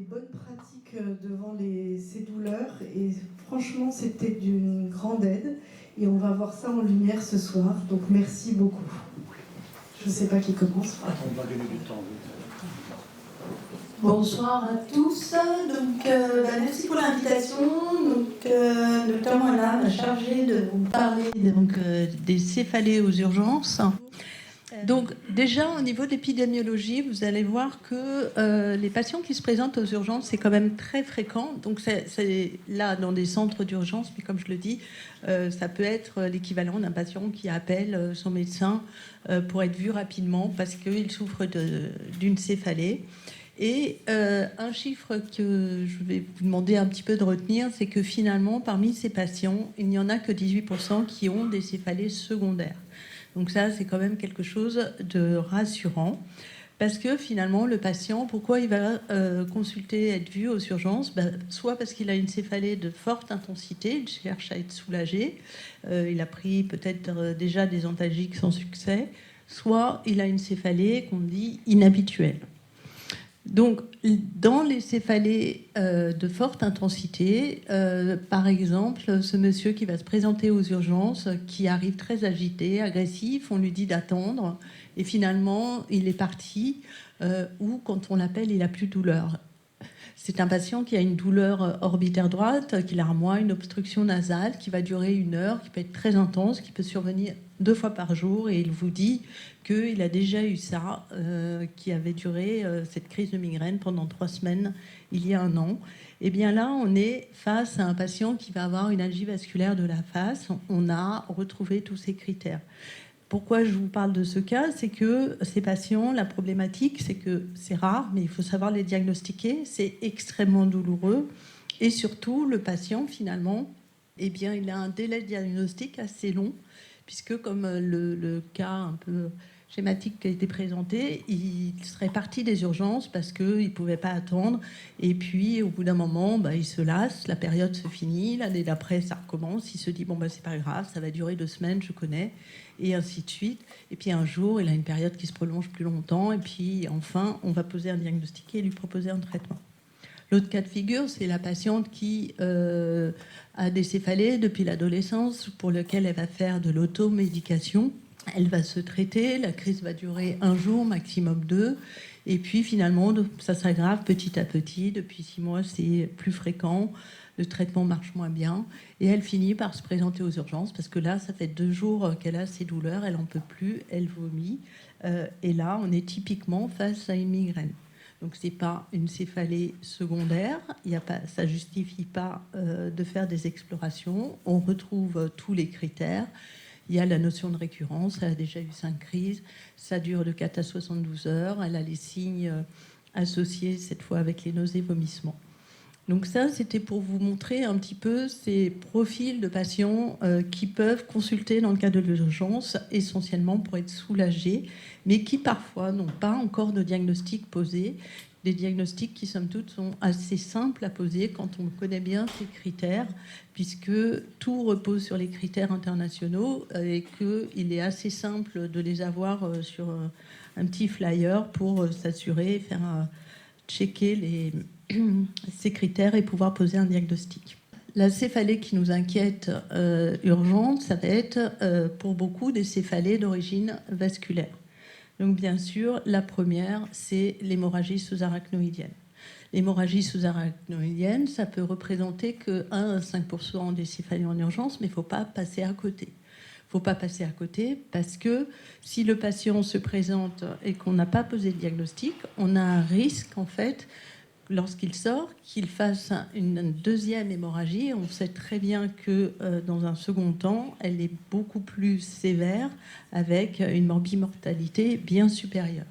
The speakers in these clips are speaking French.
bonnes pratiques devant ces douleurs et franchement c'était d'une grande aide et on va voir ça en lumière ce soir, donc merci beaucoup. Je ne sais pas qui commence. On va donner du temps. Bonsoir à tous. Merci pour l'invitation. Docteur Moina m'a chargé de vous parler des céphalées aux urgences. Donc déjà au niveau de l'épidémiologie, vous allez voir que les patients qui se présentent aux urgences, c'est quand même très fréquent. Donc c'est là dans des centres d'urgence, mais comme je le dis, ça peut être l'équivalent d'un patient qui appelle son médecin pour être vu rapidement parce qu'il souffre d'une céphalée. Et un chiffre que je vais vous demander un petit peu de retenir, c'est que finalement, parmi ces patients, il n'y en a que 18% qui ont des céphalées secondaires. Donc ça, c'est quand même quelque chose de rassurant. Parce que finalement, le patient, pourquoi il va consulter, être vu aux urgences ? Soit parce qu'il a une céphalée de forte intensité, il cherche à être soulagé, il a pris peut-être déjà des antalgiques sans succès, soit il a une céphalée qu'on dit inhabituelle. Donc, dans les céphalées de forte intensité, par exemple, ce monsieur qui va se présenter aux urgences, qui arrive très agité, agressif, on lui dit d'attendre, et finalement, il est parti, ou quand on l'appelle, il n'a plus de douleur. C'est un patient qui a une douleur orbitaire droite, qui larmoie, une obstruction nasale, qui va durer 1 heure, qui peut être très intense, qui peut survenir 2 fois par jour, et il vous dit qu'il a déjà eu ça, qui avait duré cette crise de migraine pendant 3 semaines, il y a 1 an. Et bien là, on est face à un patient qui va avoir une algie vasculaire de la face. On a retrouvé tous ces critères. Pourquoi je vous parle de ce cas ? C'est que ces patients, la problématique, c'est que c'est rare, mais il faut savoir les diagnostiquer. C'est extrêmement douloureux. Et surtout, le patient, finalement, eh bien, il a un délai de diagnostic assez long, puisque comme le cas un peu schématique qui a été présenté, il serait parti des urgences parce qu'il ne pouvait pas attendre. Et puis, au bout d'un moment, il se lasse, la période se finit, l'année d'après, ça recommence. Il se dit, c'est pas grave, ça va durer 2 semaines, je connais, et ainsi de suite. Et puis un jour, il a une période qui se prolonge plus longtemps, et puis enfin, on va poser un diagnostic et lui proposer un traitement. L'autre cas de figure, c'est la patiente qui a des céphalées depuis l'adolescence, pour lequel elle va faire de l'automédication. Elle va se traiter, la crise va durer 1 jour, maximum 2, et puis finalement, ça s'aggrave petit à petit. Depuis 6 mois, c'est plus fréquent, le traitement marche moins bien, et elle finit par se présenter aux urgences, parce que là, ça fait 2 jours qu'elle a ses douleurs, elle n'en peut plus, elle vomit, et là, on est typiquement face à une migraine. Donc, ce n'est pas une céphalée secondaire, ça ne justifie pas de faire des explorations. On retrouve tous les critères. Il y a la notion de récurrence, elle a déjà eu 5 crises, ça dure de 4 à 72 heures, elle a les signes associés cette fois avec les nausées, vomissements. Donc ça, c'était pour vous montrer un petit peu ces profils de patients qui peuvent consulter dans le cadre de l'urgence, essentiellement pour être soulagés, mais qui parfois n'ont pas encore de diagnostic posé. Des diagnostics qui, somme toute, sont assez simples à poser quand on connaît bien ces critères, puisque tout repose sur les critères internationaux et qu'il est assez simple de les avoir sur un petit flyer pour s'assurer, faire checker ces critères et pouvoir poser un diagnostic. La céphalée qui nous inquiète urgente, ça va être pour beaucoup des céphalées d'origine vasculaire. Donc bien sûr, la première, c'est l'hémorragie sous-arachnoïdienne. L'hémorragie sous-arachnoïdienne, ça peut représenter que 1 à 5% des céphalées en urgence, mais il ne faut pas passer à côté. Il ne faut pas passer à côté parce que si le patient se présente et qu'on n'a pas posé le diagnostic, on a un risque, en fait, lorsqu'il sort, qu'il fasse une deuxième hémorragie. On sait très bien que dans un second temps, elle est beaucoup plus sévère avec une morbimortalité bien supérieure.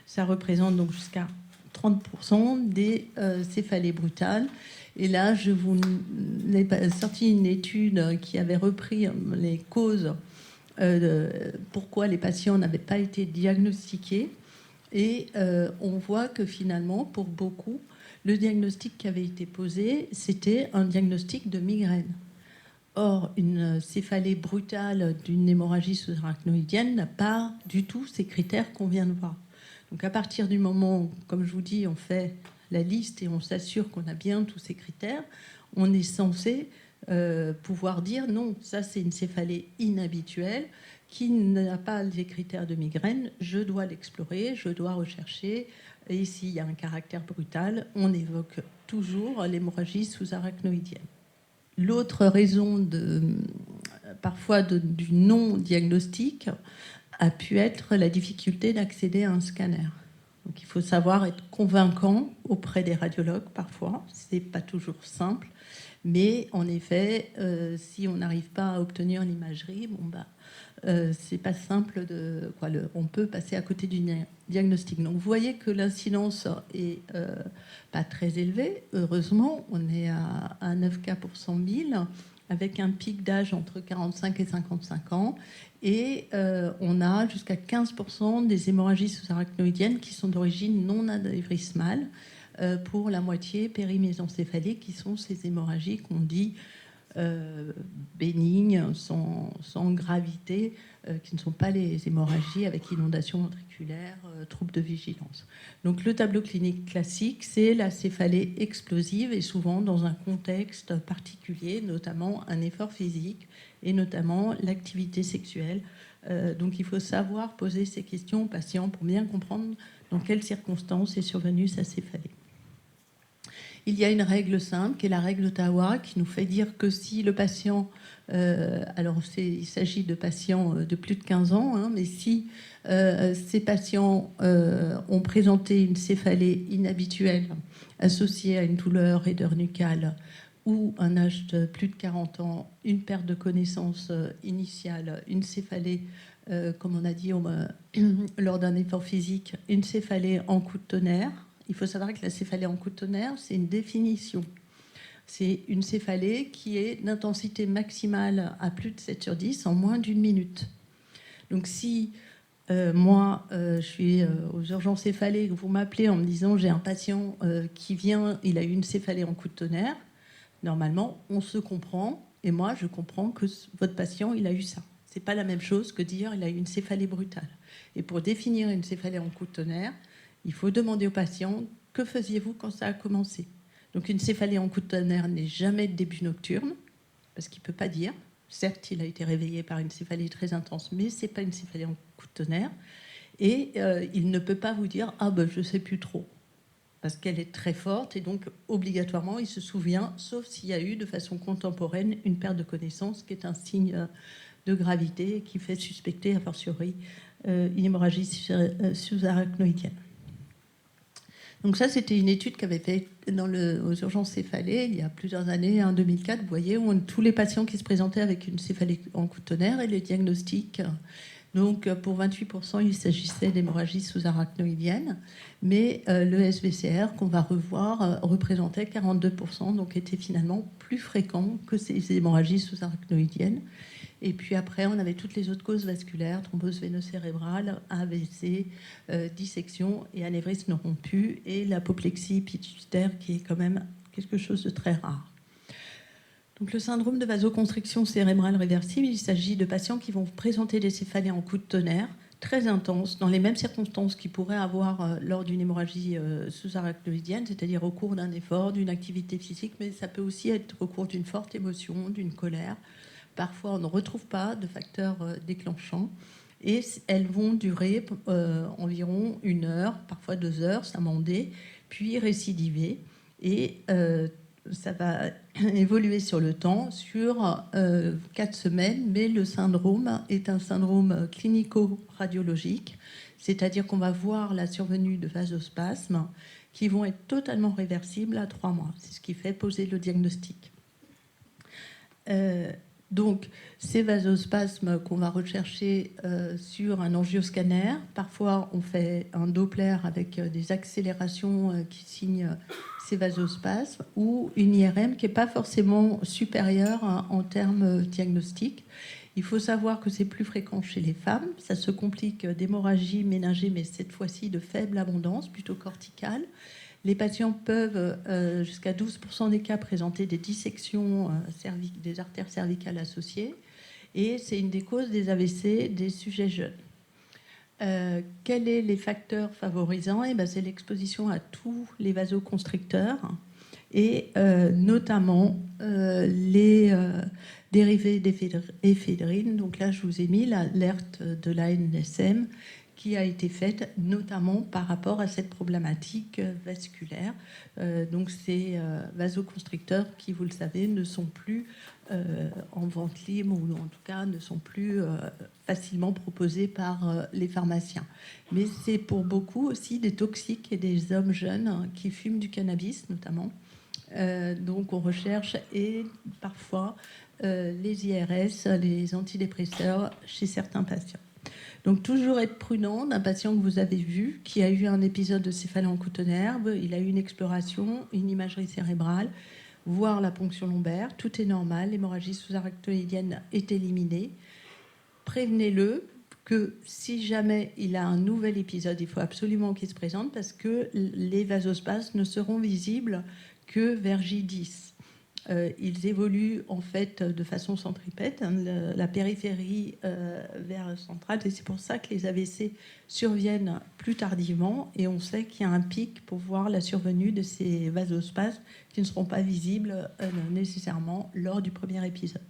Ça représente donc jusqu'à 30% des céphalées brutales. Et là, je vous ai sorti une étude qui avait repris les causes pourquoi les patients n'avaient pas été diagnostiqués. Et on voit que finalement, pour beaucoup, le diagnostic qui avait été posé, c'était un diagnostic de migraine. Or, une céphalée brutale d'une hémorragie sous-arachnoïdienne n'a pas du tout ces critères qu'on vient de voir. Donc à partir du moment où, comme je vous dis, on fait la liste et on s'assure qu'on a bien tous ces critères, on est censé pouvoir dire non, ça c'est une céphalée inhabituelle qui n'a pas les critères de migraine, je dois l'explorer, je dois rechercher, et s'il y a un caractère brutal, on évoque toujours l'hémorragie sous-arachnoïdienne. L'autre raison parfois du non-diagnostic a pu être la difficulté d'accéder à un scanner. Donc il faut savoir être convaincant auprès des radiologues parfois, c'est pas toujours simple, mais en effet, si on n'arrive pas à obtenir l'imagerie, c'est pas simple on peut passer à côté du diagnostic. Donc vous voyez que l'incidence est pas très élevée. Heureusement, on est à 9 cas pour 100 000, avec un pic d'âge entre 45 et 55 ans. Et on a jusqu'à 15% des hémorragies sous-arachnoïdiennes qui sont d'origine non anévrismale, pour la moitié périmésocéphalique, qui sont ces hémorragies qu'on dit bénignes, sans gravité, qui ne sont pas les hémorragies avec inondation ventriculaire, troubles de vigilance. Donc le tableau clinique classique, c'est la céphalée explosive et souvent dans un contexte particulier, notamment un effort physique et notamment l'activité sexuelle. Donc il faut savoir poser ces questions aux patients pour bien comprendre dans quelles circonstances est survenue sa céphalée. Il y a une règle simple, qui est la règle d'Ottawa, qui nous fait dire que si le patient, il s'agit de patients de plus de 15 ans, mais si ces patients ont présenté une céphalée inhabituelle associée à une douleur raideur nucale ou un âge de plus de 40 ans, une perte de connaissance initiale, une céphalée, comme on a dit lors d'un effort physique, une céphalée en coup de tonnerre. Il faut savoir que la céphalée en coup de tonnerre, c'est une définition. C'est une céphalée qui est d'intensité maximale à plus de 7 sur 10 en moins d'une minute. Donc si je suis aux urgences céphalées, que vous m'appelez en me disant j'ai un patient qui vient, il a eu une céphalée en coup de tonnerre, normalement, on se comprend, et moi, je comprends que votre patient, il a eu ça. C'est pas la même chose que dire il a eu une céphalée brutale. Et pour définir une céphalée en coup de tonnerre, il faut demander au patient que faisiez-vous quand ça a commencé. Donc une céphalée en coup de tonnerre n'est jamais de début nocturne, parce qu'il ne peut pas dire. Certes, il a été réveillé par une céphalée très intense, mais ce n'est pas une céphalée en coup de tonnerre. Et il ne peut pas vous dire « Ah ben je ne sais plus trop », parce qu'elle est très forte, et donc obligatoirement, il se souvient, sauf s'il y a eu de façon contemporaine une perte de connaissance, qui est un signe de gravité qui fait suspecter, a fortiori, une hémorragie sous-arachnoïdienne. Donc ça, c'était une étude qu'avait fait aux urgences céphalées il y a plusieurs années, en 2004, vous voyez, où tous les patients qui se présentaient avec une céphalée en coup de tonnerre et les diagnostics. Donc pour 28%, il s'agissait d'hémorragie sous-arachnoïdienne, mais le SVCR qu'on va revoir représentait 42%, donc était finalement plus fréquent que ces hémorragies sous-arachnoïdiennes. Et puis après, on avait toutes les autres causes vasculaires, thrombose veineuse-cérébrale, AVC, dissection et anévrisme rompu, et l'apoplexie pituitaire qui est quand même quelque chose de très rare. Donc le syndrome de vasoconstriction cérébrale réversible, il s'agit de patients qui vont présenter des céphalées en coup de tonnerre très intenses, dans les mêmes circonstances qu'ils pourraient avoir lors d'une hémorragie sous-arachnoïdienne, c'est-à-dire au cours d'un effort, d'une activité physique, mais ça peut aussi être au cours d'une forte émotion, d'une colère. Parfois, on ne retrouve pas de facteurs déclenchants. Et elles vont durer environ 1 heure, parfois 2 heures, s'amender, puis récidiver. Et ça va évoluer sur le temps, sur 4 semaines. Mais le syndrome est un syndrome clinico-radiologique, c'est-à-dire qu'on va voir la survenue de vasospasmes qui vont être totalement réversibles à 3 mois. C'est ce qui fait poser le diagnostic. Donc, ces vasospasmes qu'on va rechercher sur un angioscanner, parfois on fait un Doppler avec des accélérations qui signent ces vasospasmes, ou une IRM qui n'est pas forcément supérieure en termes diagnostiques. Il faut savoir que c'est plus fréquent chez les femmes. Ça se complique d'hémorragie méningée, mais cette fois-ci de faible abondance, plutôt corticale. Les patients peuvent, jusqu'à 12% des cas, présenter des dissections des artères cervicales associées. Et c'est une des causes des AVC des sujets jeunes. Quels sont les facteurs favorisants? C'est l'exposition à tous les vasoconstricteurs et notamment les dérivés d'éphédrine. Donc là, je vous ai mis l'alerte de l'ANSM qui a été faite notamment par rapport à cette problématique vasculaire. Donc ces vasoconstricteurs qui, vous le savez, ne sont plus en vente libre, ou en tout cas ne sont plus facilement proposés par les pharmaciens. Mais c'est pour beaucoup aussi des toxiques et des hommes jeunes qui fument du cannabis notamment. Donc on recherche et parfois les IRS, les antidépresseurs chez certains patients. Donc toujours être prudent d'un patient que vous avez vu, qui a eu un épisode de céphalée en cotonnerve, il a eu une exploration, une imagerie cérébrale, voire la ponction lombaire, tout est normal, l'hémorragie sous-arachnoïdienne est éliminée. Prévenez-le que si jamais il a un nouvel épisode, il faut absolument qu'il se présente parce que les vasospasmes ne seront visibles que vers J10. Ils évoluent en fait de façon centripète, la périphérie vers centrale, et c'est pour ça que les AVC surviennent plus tardivement, et on sait qu'il y a un pic pour voir la survenue de ces vasospasmes qui ne seront pas visibles nécessairement lors du premier épisode.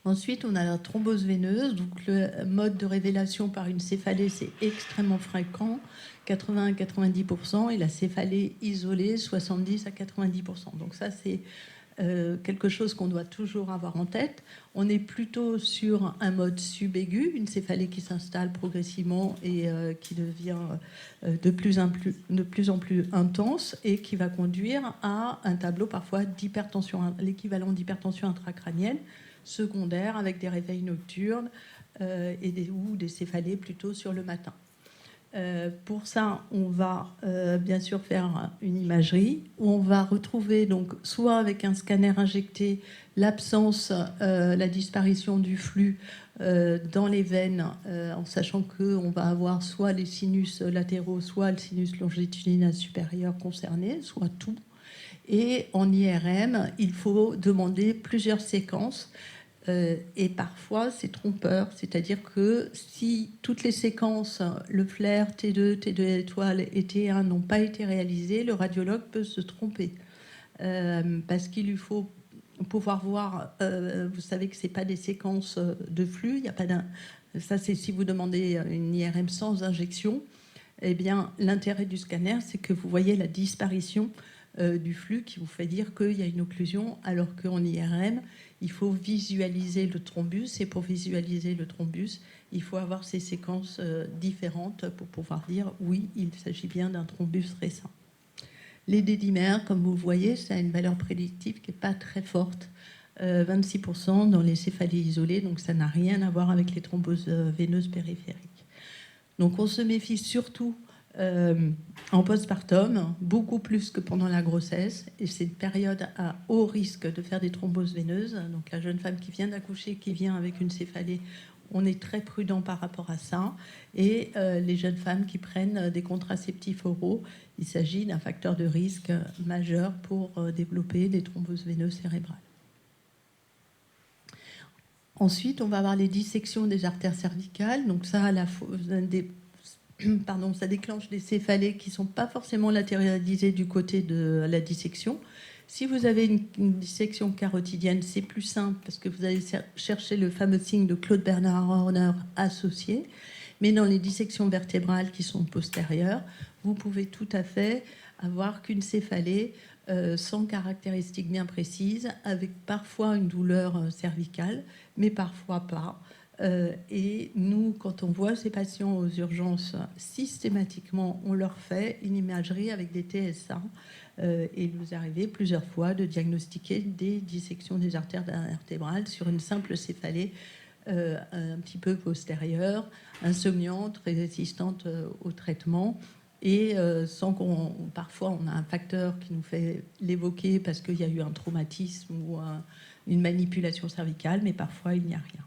Ensuite, on a la thrombose veineuse. Donc, le mode de révélation par une céphalée, c'est extrêmement fréquent, 80 à 90%, et la céphalée isolée, 70 à 90%. Donc ça, c'est quelque chose qu'on doit toujours avoir en tête. On est plutôt sur un mode subaigu, une céphalée qui s'installe progressivement et qui devient de plus en plus intense et qui va conduire à un tableau parfois d'hypertension, l'équivalent d'hypertension intracrânienne, secondaire avec des réveils nocturnes ou des céphalées plutôt sur le matin. Pour ça, on va bien sûr faire une imagerie où on va retrouver donc soit avec un scanner injecté l'absence, la disparition du flux dans les veines, en sachant qu'on va avoir soit les sinus latéraux, soit le sinus longitudinal supérieur concerné, soit tout. Et en IRM, il faut demander plusieurs séquences. Et parfois, c'est trompeur. C'est-à-dire que si toutes les séquences, le flair, T2, T2 étoile et T1 n'ont pas été réalisées, le radiologue peut se tromper. Parce qu'il lui faut pouvoir voir... vous savez que ce n'est pas des séquences de flux. Il y a pas ça, c'est si vous demandez une IRM sans injection. Eh bien, l'intérêt du scanner, c'est que vous voyez la disparition du flux qui vous fait dire qu'il y a une occlusion, alors qu'en IRM, il faut visualiser le thrombus, et pour visualiser le thrombus, il faut avoir ces séquences différentes pour pouvoir dire oui, il s'agit bien d'un thrombus récent. Les dédimères, comme vous le voyez, ça a une valeur prédictive qui n'est pas très forte, 26% dans les céphalées isolées, donc ça n'a rien à voir avec les thromboses veineuses périphériques. Donc on se méfie surtout en postpartum, beaucoup plus que pendant la grossesse, et c'est une période à haut risque de faire des thromboses veineuses. Donc la jeune femme qui vient d'accoucher, qui vient avec une céphalée, on est très prudent par rapport à ça. Et les jeunes femmes qui prennent des contraceptifs oraux, il s'agit d'un facteur de risque majeur pour développer des thromboses veineuses cérébrales. Ensuite, on va avoir les dissections des artères cervicales. Donc ça, ça déclenche des céphalées qui ne sont pas forcément latéralisées du côté de la dissection. Si vous avez une dissection carotidienne, c'est plus simple parce que vous allez chercher le fameux signe de Claude Bernard Horner associé. Mais dans les dissections vertébrales qui sont postérieures, vous pouvez tout à fait avoir qu'une céphalée sans caractéristiques bien précises, avec parfois une douleur cervicale, mais parfois pas. Et nous, quand on voit ces patients aux urgences, systématiquement, on leur fait une imagerie avec des TSA. Et il nous arrive plusieurs fois de diagnostiquer des dissections des artères vertébrales sur une simple céphalée un petit peu postérieure, insomniante, très résistante au traitement. Et sans parfois on a un facteur qui nous fait l'évoquer parce qu'il y a eu un traumatisme ou une manipulation cervicale, mais parfois il n'y a rien.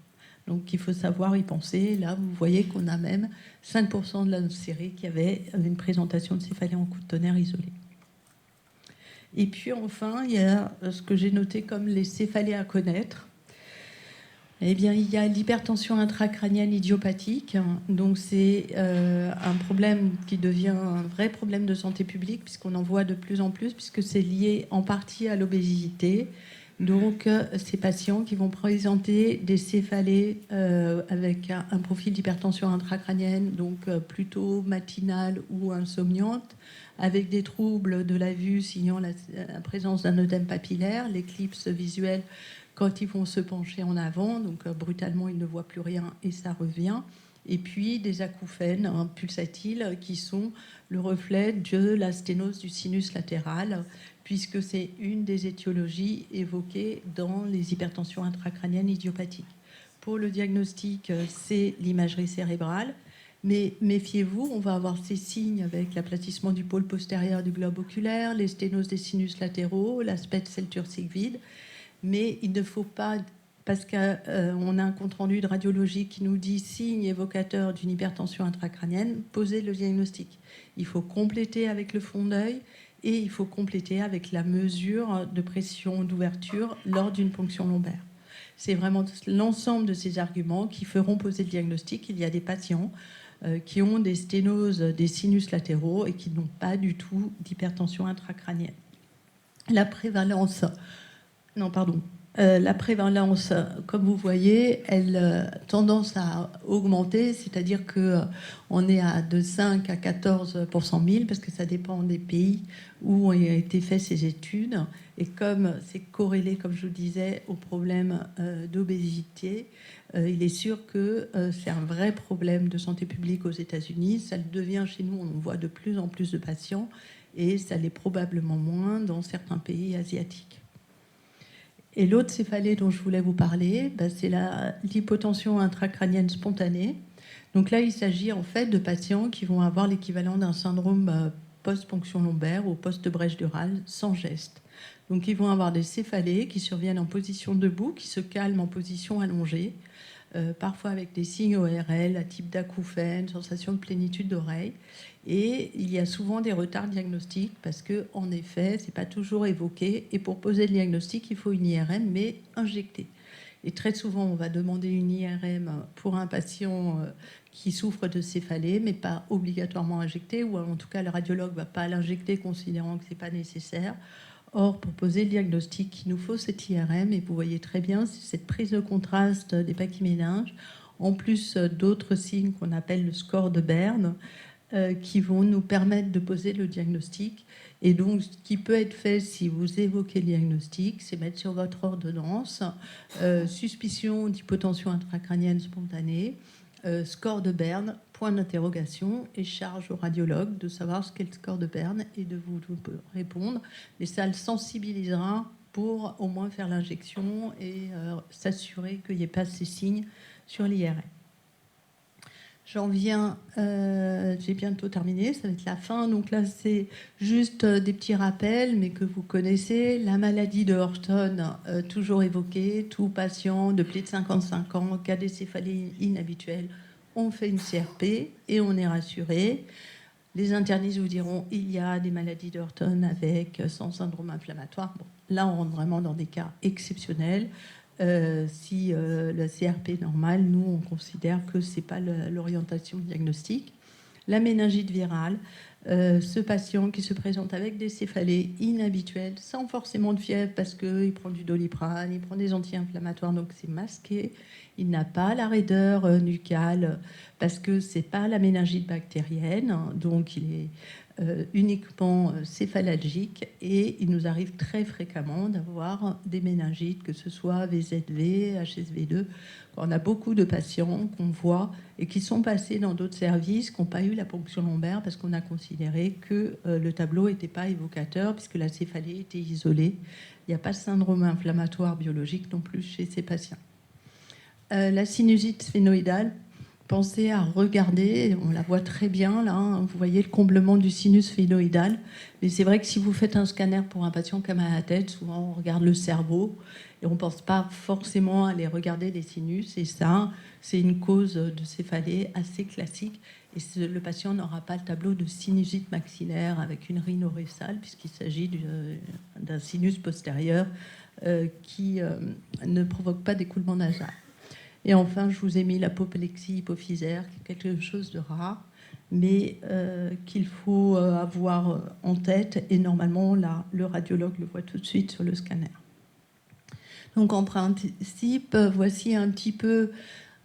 Donc il faut savoir y penser. Là, vous voyez qu'on a même 5% de la série qui avait une présentation de céphalée en cotonnerre isolée. Et puis enfin, il y a ce que j'ai noté comme les céphalées à connaître. Eh bien, il y a l'hypertension intracrânienne idiopathique. Donc, c'est un problème qui devient un vrai problème de santé publique, puisqu'on en voit de plus en plus, puisque c'est lié en partie à l'obésité. Donc, ces patients qui vont présenter des céphalées avec un profil d'hypertension intracrânienne, donc plutôt matinale ou insomniante, avec des troubles de la vue signant la présence d'un œdème papillaire, l'éclipse visuelle quand ils vont se pencher en avant, donc brutalement ils ne voient plus rien et ça revient. Et puis des acouphènes pulsatiles qui sont le reflet de la sténose du sinus latéral, puisque c'est une des étiologies évoquées dans les hypertensions intracrâniennes idiopathiques. Pour le diagnostic, c'est l'imagerie cérébrale, mais méfiez-vous, on va avoir ces signes avec l'aplatissement du pôle postérieur du globe oculaire, les sténoses des sinus latéraux, l'aspect celturcique vide. Mais il ne faut pas, parce qu'on a un compte-rendu de radiologie qui nous dit signe évocateur d'une hypertension intracrânienne, poser le diagnostic. Il faut compléter avec le fond d'œil et il faut compléter avec la mesure de pression d'ouverture lors d'une ponction lombaire. C'est vraiment l'ensemble de ces arguments qui feront poser le diagnostic. Il y a des patients qui ont des sténoses des sinus latéraux et qui n'ont pas du tout d'hypertension intracrânienne. La prévalence... Non, pardon. La prévalence, comme vous voyez, elle a tendance à augmenter, c'est-à-dire qu'on est de 5 à 14 pour 100 000, parce que ça dépend des pays où ont été faites ces études. Et comme c'est corrélé, comme je vous disais, au problème d'obésité, il est sûr que c'est un vrai problème de santé publique aux États-Unis. Ça le devient chez nous, on voit de plus en plus de patients, et ça l'est probablement moins dans certains pays asiatiques. Et l'autre céphalée dont je voulais vous parler, c'est l'hypotension intracrânienne spontanée. Donc là, il s'agit en fait de patients qui vont avoir l'équivalent d'un syndrome post-ponction lombaire ou post-brèche durale sans geste. Donc ils vont avoir des céphalées qui surviennent en position debout, qui se calment en position allongée, parfois avec des signes ORL à type d'acouphène, sensation de plénitude d'oreille. Et il y a souvent des retards diagnostiques parce que, en effet, c'est pas toujours évoqué. Et pour poser le diagnostic, il faut une IRM, mais injectée. Et très souvent, on va demander une IRM pour un patient qui souffre de céphalée, mais pas obligatoirement injectée, ou en tout cas, le radiologue ne va pas l'injecter considérant que ce n'est pas nécessaire. Or, pour poser le diagnostic, il nous faut cette IRM, et vous voyez très bien, c'est cette prise de contraste des pachyméninges, en plus d'autres signes qu'on appelle le score de Berne, qui vont nous permettre de poser le diagnostic. Et donc, ce qui peut être fait si vous évoquez le diagnostic, c'est mettre sur votre ordonnance suspicion d'hypotension intracrânienne spontanée, score de Berne, point d'interrogation, et charge au radiologue de savoir ce qu'est le score de Berne et de vous répondre. Mais ça le sensibilisera pour au moins faire l'injection et s'assurer qu'il n'y ait pas ces signes sur l'IRM. J'en viens, j'ai bientôt terminé, ça va être la fin. Donc là, c'est juste des petits rappels, mais que vous connaissez. La maladie de Horton, toujours évoquée. Tout patient de plus de 55 ans, cas de céphalée inhabituelle, on fait une CRP et on est rassuré. Les internistes vous diront il y a des maladies de Horton avec, sans syndrome inflammatoire. Bon, là, on rentre vraiment dans des cas exceptionnels. Si la CRP est normale, nous, on considère que ce n'est pas l'orientation diagnostique. La méningite virale, ce patient qui se présente avec des céphalées inhabituelles, sans forcément de fièvre, parce qu'il prend du Doliprane, il prend des anti-inflammatoires, donc c'est masqué. Il n'a pas la raideur nucale, parce que ce n'est pas la méningite bactérienne, donc il est uniquement céphalalgique, et il nous arrive très fréquemment d'avoir des méningites, que ce soit VZV, HSV2. On a beaucoup de patients qu'on voit et qui sont passés dans d'autres services, qui n'ont pas eu la ponction lombaire parce qu'on a considéré que le tableau n'était pas évocateur puisque la céphalée était isolée. Il n'y a pas de syndrome inflammatoire biologique non plus chez ces patients. La sinusite sphénoïdale, pensez à regarder, on la voit très bien là, hein, vous voyez le comblement du sinus sphénoïdal, mais c'est vrai que si vous faites un scanner pour un patient qui a mal à la tête, souvent on regarde le cerveau et on ne pense pas forcément à aller regarder les sinus, et ça, c'est une cause de céphalée assez classique, et le patient n'aura pas le tableau de sinusite maxillaire avec une rhinorécale, puisqu'il s'agit d'un sinus postérieur qui ne provoque pas d'écoulement nasal. Et enfin, je vous ai mis l'apoplexie hypophysaire, qui est quelque chose de rare, mais qu'il faut avoir en tête. Et normalement, là, le radiologue le voit tout de suite sur le scanner. Donc, en principe, voici un petit peu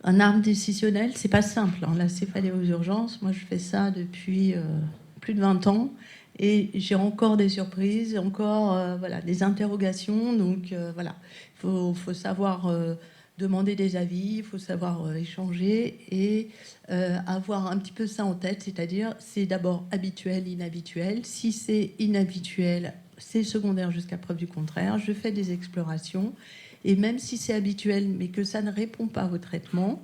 un arbre décisionnel. C'est pas simple, hein, la céphalée aux urgences. Moi, je fais ça depuis plus de 20 ans. Et j'ai encore des surprises, encore voilà, des interrogations. Donc, voilà, il faut savoir... demander des avis, il faut savoir échanger et avoir un petit peu ça en tête, c'est-à-dire c'est d'abord habituel, inhabituel. Si c'est inhabituel, c'est secondaire jusqu'à preuve du contraire. Je fais des explorations et même si c'est habituel mais que ça ne répond pas au traitement,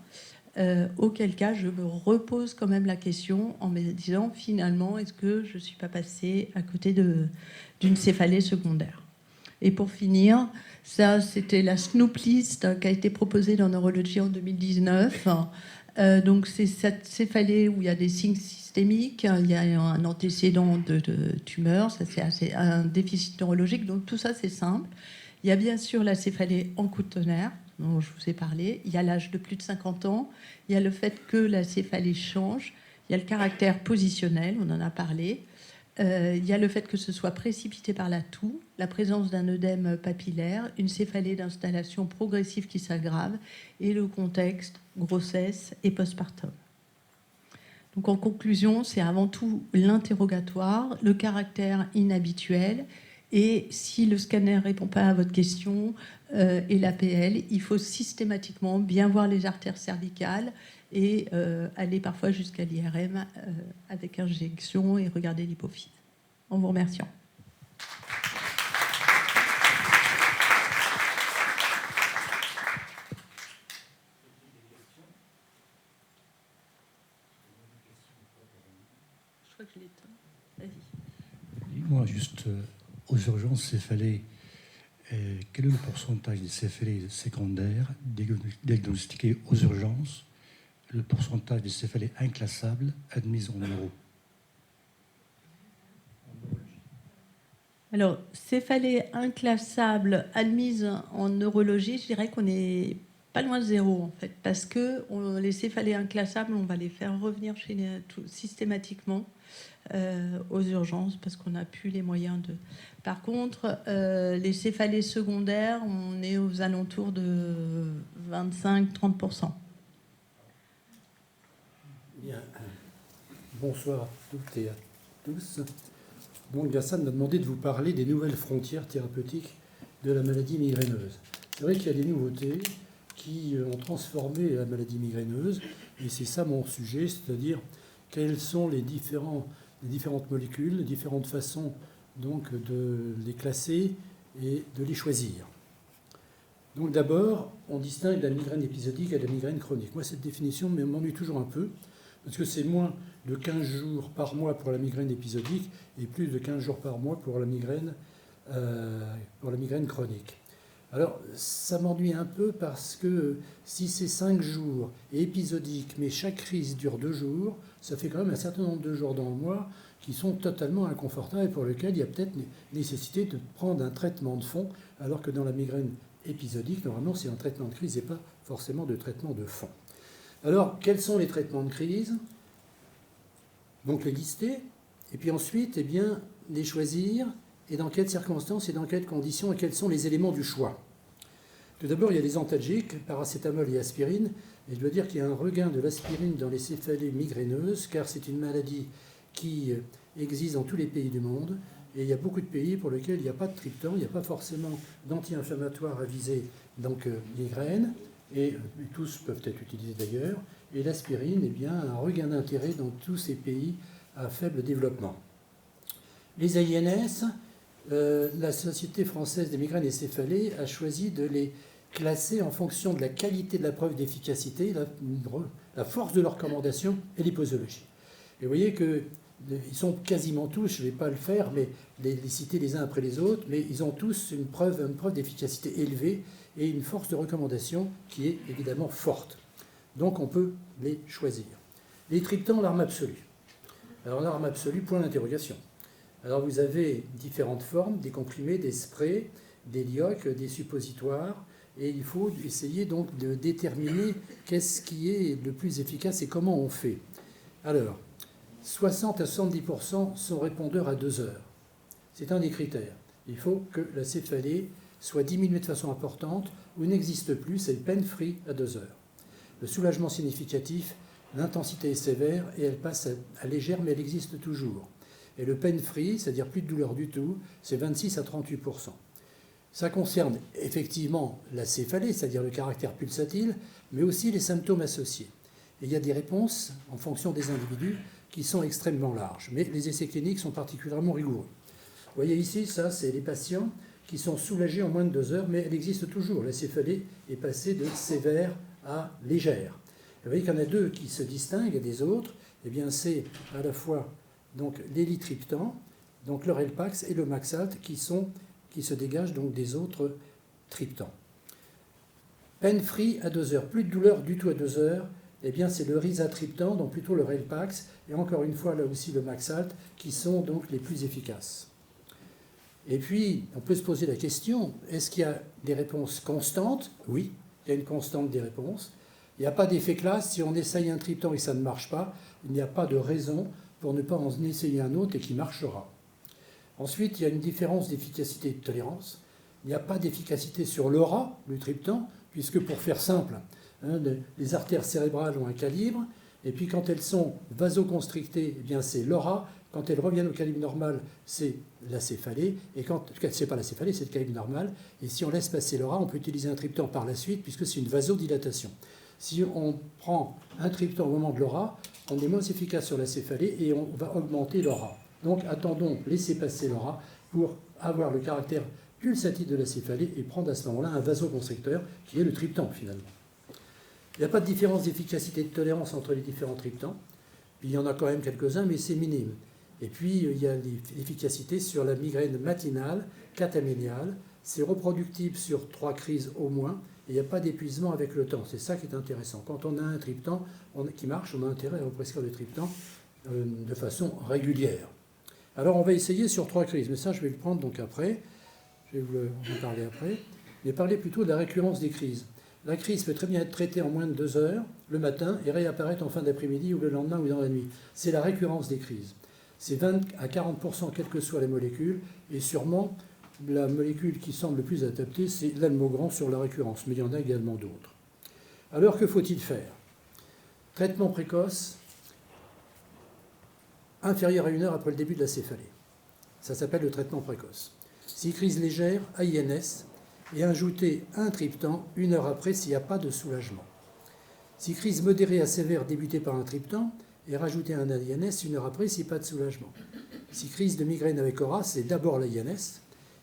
auquel cas je me repose quand même la question en me disant finalement est-ce que je ne suis pas passée à côté d'une céphalée secondaire. Et pour finir, ça, c'était la Snoop List qui a été proposée dans Neurologie en 2019. Donc, c'est cette céphalée où il y a des signes systémiques, il y a un antécédent de tumeur, ça c'est un déficit neurologique. Donc, tout ça, c'est simple. Il y a bien sûr la céphalée en coup de tonnerre, dont je vous ai parlé. Il y a l'âge de plus de 50 ans. Il y a le fait que la céphalée change. Il y a le caractère positionnel, on en a parlé. Il y a le fait que ce soit précipité par la toux, la présence d'un œdème papillaire, une céphalée d'installation progressive qui s'aggrave et le contexte grossesse et postpartum. Donc en conclusion, c'est avant tout l'interrogatoire, le caractère inhabituel et si le scanner ne répond pas à votre question et l'APL, il faut systématiquement bien voir les artères cervicales et aller parfois jusqu'à l'IRM avec injection et regarder l'hypophyse. En vous remerciant. Je crois que je l'ai éteint. Vas-y. Moi, juste aux urgences céphalées, quel est le pourcentage des céphalées secondaires diagnostiquées aux urgences, le pourcentage des céphalées inclassables admises en neuro? Alors, céphalée inclassable admise en neurologie, je dirais qu'on est pas loin de zéro, en fait, parce que les céphalées inclassables, on va les faire revenir systématiquement aux urgences, parce qu'on n'a plus les moyens de... Par contre, les céphalées secondaires, on est aux alentours de 25-30%. Bien. Bonsoir à toutes et à tous. Donc Gassan m'a demandé de vous parler des nouvelles frontières thérapeutiques de la maladie migraineuse. C'est vrai qu'il y a des nouveautés qui ont transformé la maladie migraineuse, et c'est ça mon sujet, c'est-à-dire quelles sont les différentes molécules, les différentes façons donc de les classer et de les choisir. Donc d'abord, on distingue la migraine épisodique et la migraine chronique. Moi, cette définition m'ennuie toujours un peu, parce que c'est moins de 15 jours par mois pour la migraine épisodique et plus de 15 jours par mois pour la migraine chronique. Alors, ça m'ennuie un peu parce que si c'est 5 jours et épisodique, mais chaque crise dure 2 jours, ça fait quand même un certain nombre de jours dans le mois qui sont totalement inconfortables et pour lesquels il y a peut-être nécessité de prendre un traitement de fond, alors que dans la migraine épisodique, normalement, c'est un traitement de crise et pas forcément de traitement de fond. Alors, quels sont les traitements de crise? Donc les lister, et puis ensuite, eh bien, les choisir, et dans quelles circonstances et dans quelles conditions, et quels sont les éléments du choix. Tout d'abord, il y a les antalgiques, paracétamol et aspirine, et je dois dire qu'il y a un regain de l'aspirine dans les céphalées migraineuses, car c'est une maladie qui existe dans tous les pays du monde, et il y a beaucoup de pays pour lesquels il n'y a pas de triptan, il n'y a pas forcément d'anti-inflammatoire à viser, donc migraine, et tous peuvent être utilisés d'ailleurs, et l'aspirine, eh bien, a un regain d'intérêt dans tous ces pays à faible développement. Les AINS, la Société française des migraines et céphalées a choisi de les classer en fonction de la qualité de la preuve d'efficacité, la force de leur recommandation et l'hyposologie. Et vous voyez qu'ils sont quasiment tous, je ne vais pas le faire, mais les citer les uns après les autres, mais ils ont tous une preuve d'efficacité élevée et une force de recommandation qui est évidemment forte. Donc on peut les choisir. Les triptans, l'arme absolue. Alors l'arme absolue, point d'interrogation. Alors vous avez différentes formes, des comprimés, des sprays, des lyocs, des suppositoires, et il faut essayer donc de déterminer qu'est-ce qui est le plus efficace et comment on fait. Alors, 60 à 70% sont répondeurs à 2 heures. C'est un des critères. Il faut que la céphalée soit diminuée de façon importante ou n'existe plus, c'est peine free à 2 heures. Le soulagement significatif, l'intensité est sévère et elle passe à légère, mais elle existe toujours. Et le pain free, c'est-à-dire plus de douleur du tout, c'est 26 à 38%. Ça concerne effectivement la céphalée, c'est-à-dire le caractère pulsatile, mais aussi les symptômes associés. Et il y a des réponses en fonction des individus qui sont extrêmement larges, mais les essais cliniques sont particulièrement rigoureux. Vous voyez ici, ça, c'est les patients qui sont soulagés en moins de 2 heures, mais elle existe toujours. La céphalée est passée de sévère à légère. Vous voyez qu'il y en a 2 qui se distinguent des autres. Eh bien, c'est à la fois donc l'élitriptan, donc le Relpax et le Maxalt qui se dégagent donc des autres triptans. Pain free à 2 heures, plus de douleur du tout à 2 heures, eh bien c'est le rizatriptan, donc plutôt le Relpax, et encore une fois là aussi le Maxalt, qui sont donc les plus efficaces. Et puis, on peut se poser la question, est-ce qu'il y a des réponses constantes? Oui, il y a une constante des réponses. Il n'y a pas d'effet classe. Si on essaye un triptan et que ça ne marche pas, il n'y a pas de raison pour ne pas en essayer un autre et qui marchera. Ensuite, il y a une différence d'efficacité et de tolérance. Il n'y a pas d'efficacité sur l'aura du triptan, puisque pour faire simple, les artères cérébrales ont un calibre, et puis quand elles sont vasoconstrictées, eh bien c'est l'aura. Quand elles reviennent au calibre normal, c'est la céphalée. Et quand c'est pas la céphalée, c'est le calibre normal. Et si on laisse passer l'aura, on peut utiliser un triptan par la suite, puisque c'est une vasodilatation. Si on prend un triptan au moment de l'aura, on est moins efficace sur la céphalée et on va augmenter l'aura. Donc attendons, laissez passer l'aura pour avoir le caractère pulsatif de la céphalée et prendre à ce moment-là un vasoconstricteur qui est le triptan finalement. Il n'y a pas de différence d'efficacité et de tolérance entre les différents triptans. Il y en a quand même quelques-uns, mais c'est minime. Et puis il y a l'efficacité sur la migraine matinale, cataméniale. C'est reproductible sur 3 crises au moins. Et il n'y a pas d'épuisement avec le temps. C'est ça qui est intéressant. Quand on a un triptan qui marche, on a intérêt à represcrire le triptan de façon régulière. Alors on va essayer sur 3 crises, mais ça je vais le prendre donc après. Je vais vous en parler après. Mais parler plutôt de la récurrence des crises. La crise peut très bien être traitée en moins de 2 heures, le matin, et réapparaître en fin d'après-midi ou le lendemain ou dans la nuit. C'est la récurrence des crises. C'est 20 à 40%, quelle que soit la molécule, et sûrement la molécule qui semble le plus adaptée, c'est l'almogran sur la récurrence, mais il y en a également d'autres. Alors, que faut-il faire? Traitement précoce, inférieur à 1 heure après le début de la céphalée. Ça s'appelle le traitement précoce. Si crise légère, AINS, et ajouter un triptan 1 heure après s'il n'y a pas de soulagement. Si crise modérée à sévère débutée par un triptan, et rajouter un AINS 1 heure après s'il n'y a pas de soulagement. Si crise de migraine avec aura, c'est d'abord l'AINS,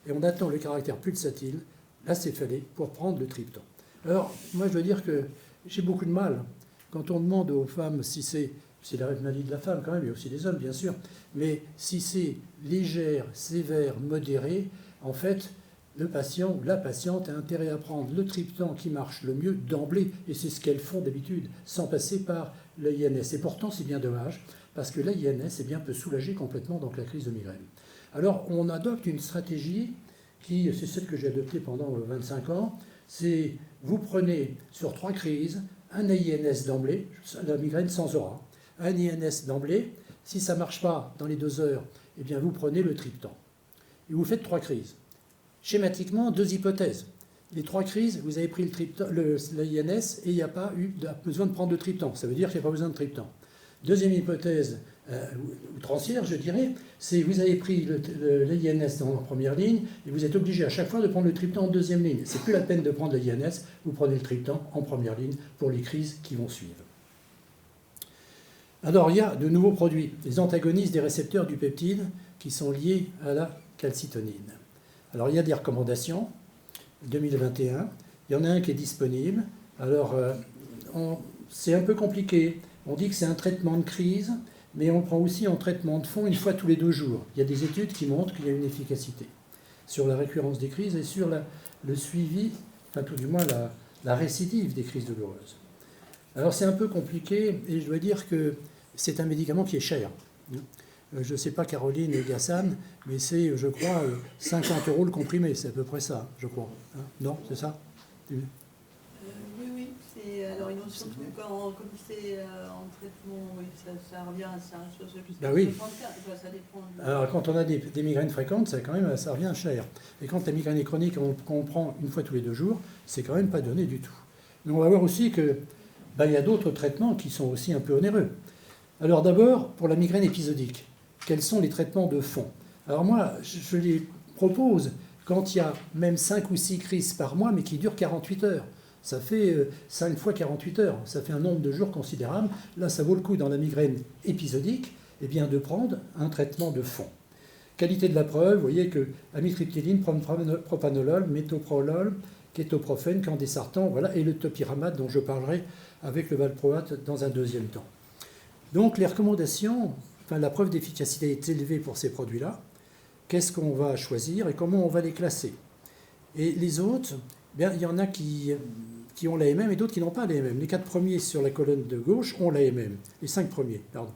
et on attend le caractère pulsatile, la céphalée, pour prendre le triptan. Alors, moi je dois dire que j'ai beaucoup de mal quand on demande aux femmes si c'est la maladie de la femme quand même, il y a aussi des hommes bien sûr, mais si c'est légère, sévère, modéré, en fait, le patient ou la patiente a intérêt à prendre le triptan qui marche le mieux d'emblée, et c'est ce qu'elles font d'habitude, sans passer par l'AINS. Et pourtant, c'est bien dommage, parce que l'AINS peut soulager complètement donc, la crise de migraine. Alors, on adopte une stratégie qui, c'est celle que j'ai adoptée pendant 25 ans, c'est vous prenez sur 3 crises un AINS d'emblée, la migraine sans aura, un AINS d'emblée, si ça ne marche pas dans les 2 heures, eh bien vous prenez le triptan. Et vous faites 3 crises. Schématiquement, 2 hypothèses. Les 3 crises, vous avez pris l'AINS et il n'y a pas eu besoin de prendre de triptan. Ça veut dire qu'il n'y a pas besoin de triptan. Deuxième hypothèse, outrancière, je dirais, c'est vous avez pris l'AINS en première ligne et vous êtes obligé à chaque fois de prendre le triptan en deuxième ligne. C'est plus la peine de prendre l'AINS, vous prenez le triptan en première ligne pour les crises qui vont suivre. Alors, il y a de nouveaux produits, les antagonistes des récepteurs du peptide qui sont liés à la calcitonine. Alors, il y a des recommandations, 2021, il y en a un qui est disponible. Alors, c'est un peu compliqué. On dit que c'est un traitement de crise, mais on le prend aussi en traitement de fond 1 fois tous les 2 jours. Il y a des études qui montrent qu'il y a une efficacité sur la récurrence des crises et sur le suivi, enfin tout du moins la récidive des crises douloureuses. Alors c'est un peu compliqué et je dois dire que c'est un médicament qui est cher. Je ne sais pas Caroline et Gassan, mais c'est, je crois, 50 € le comprimé, c'est à peu près ça, je crois. Non, c'est ça? Oui. Alors, ils ont surtout, comme c'est en traitement, oui, ça revient à ça, Ben oui. 64, ça dépend. Alors, quand on a des migraines fréquentes, ça revient cher. Et quand la migraine est chronique, qu'on prend une fois tous les 2 jours, c'est quand même pas donné du tout. Mais on va voir aussi que il y a d'autres traitements qui sont aussi un peu onéreux. Alors d'abord, pour la migraine épisodique, quels sont les traitements de fond? Alors moi, je les propose quand il y a même 5 ou 6 crises par mois, mais qui durent 48 heures. Ça fait 5 fois 48 heures. Ça fait un nombre de jours considérable. Là, ça vaut le coup, dans la migraine épisodique, de prendre un traitement de fond. Qualité de la preuve, vous voyez que amitriptyline, propanolol, métoprolol, kétoprophène, candesartan, voilà, et le topiramate dont je parlerai avec le valproate dans un deuxième temps. Donc les recommandations, la preuve d'efficacité est élevée pour ces produits-là. Qu'est-ce qu'on va choisir et comment on va les classer? Et les autres, il y en a qui ont l'AMM et d'autres qui n'ont pas l'AMM. Les 4 premiers sur la colonne de gauche ont l'AMM. Les 5 premiers, pardon.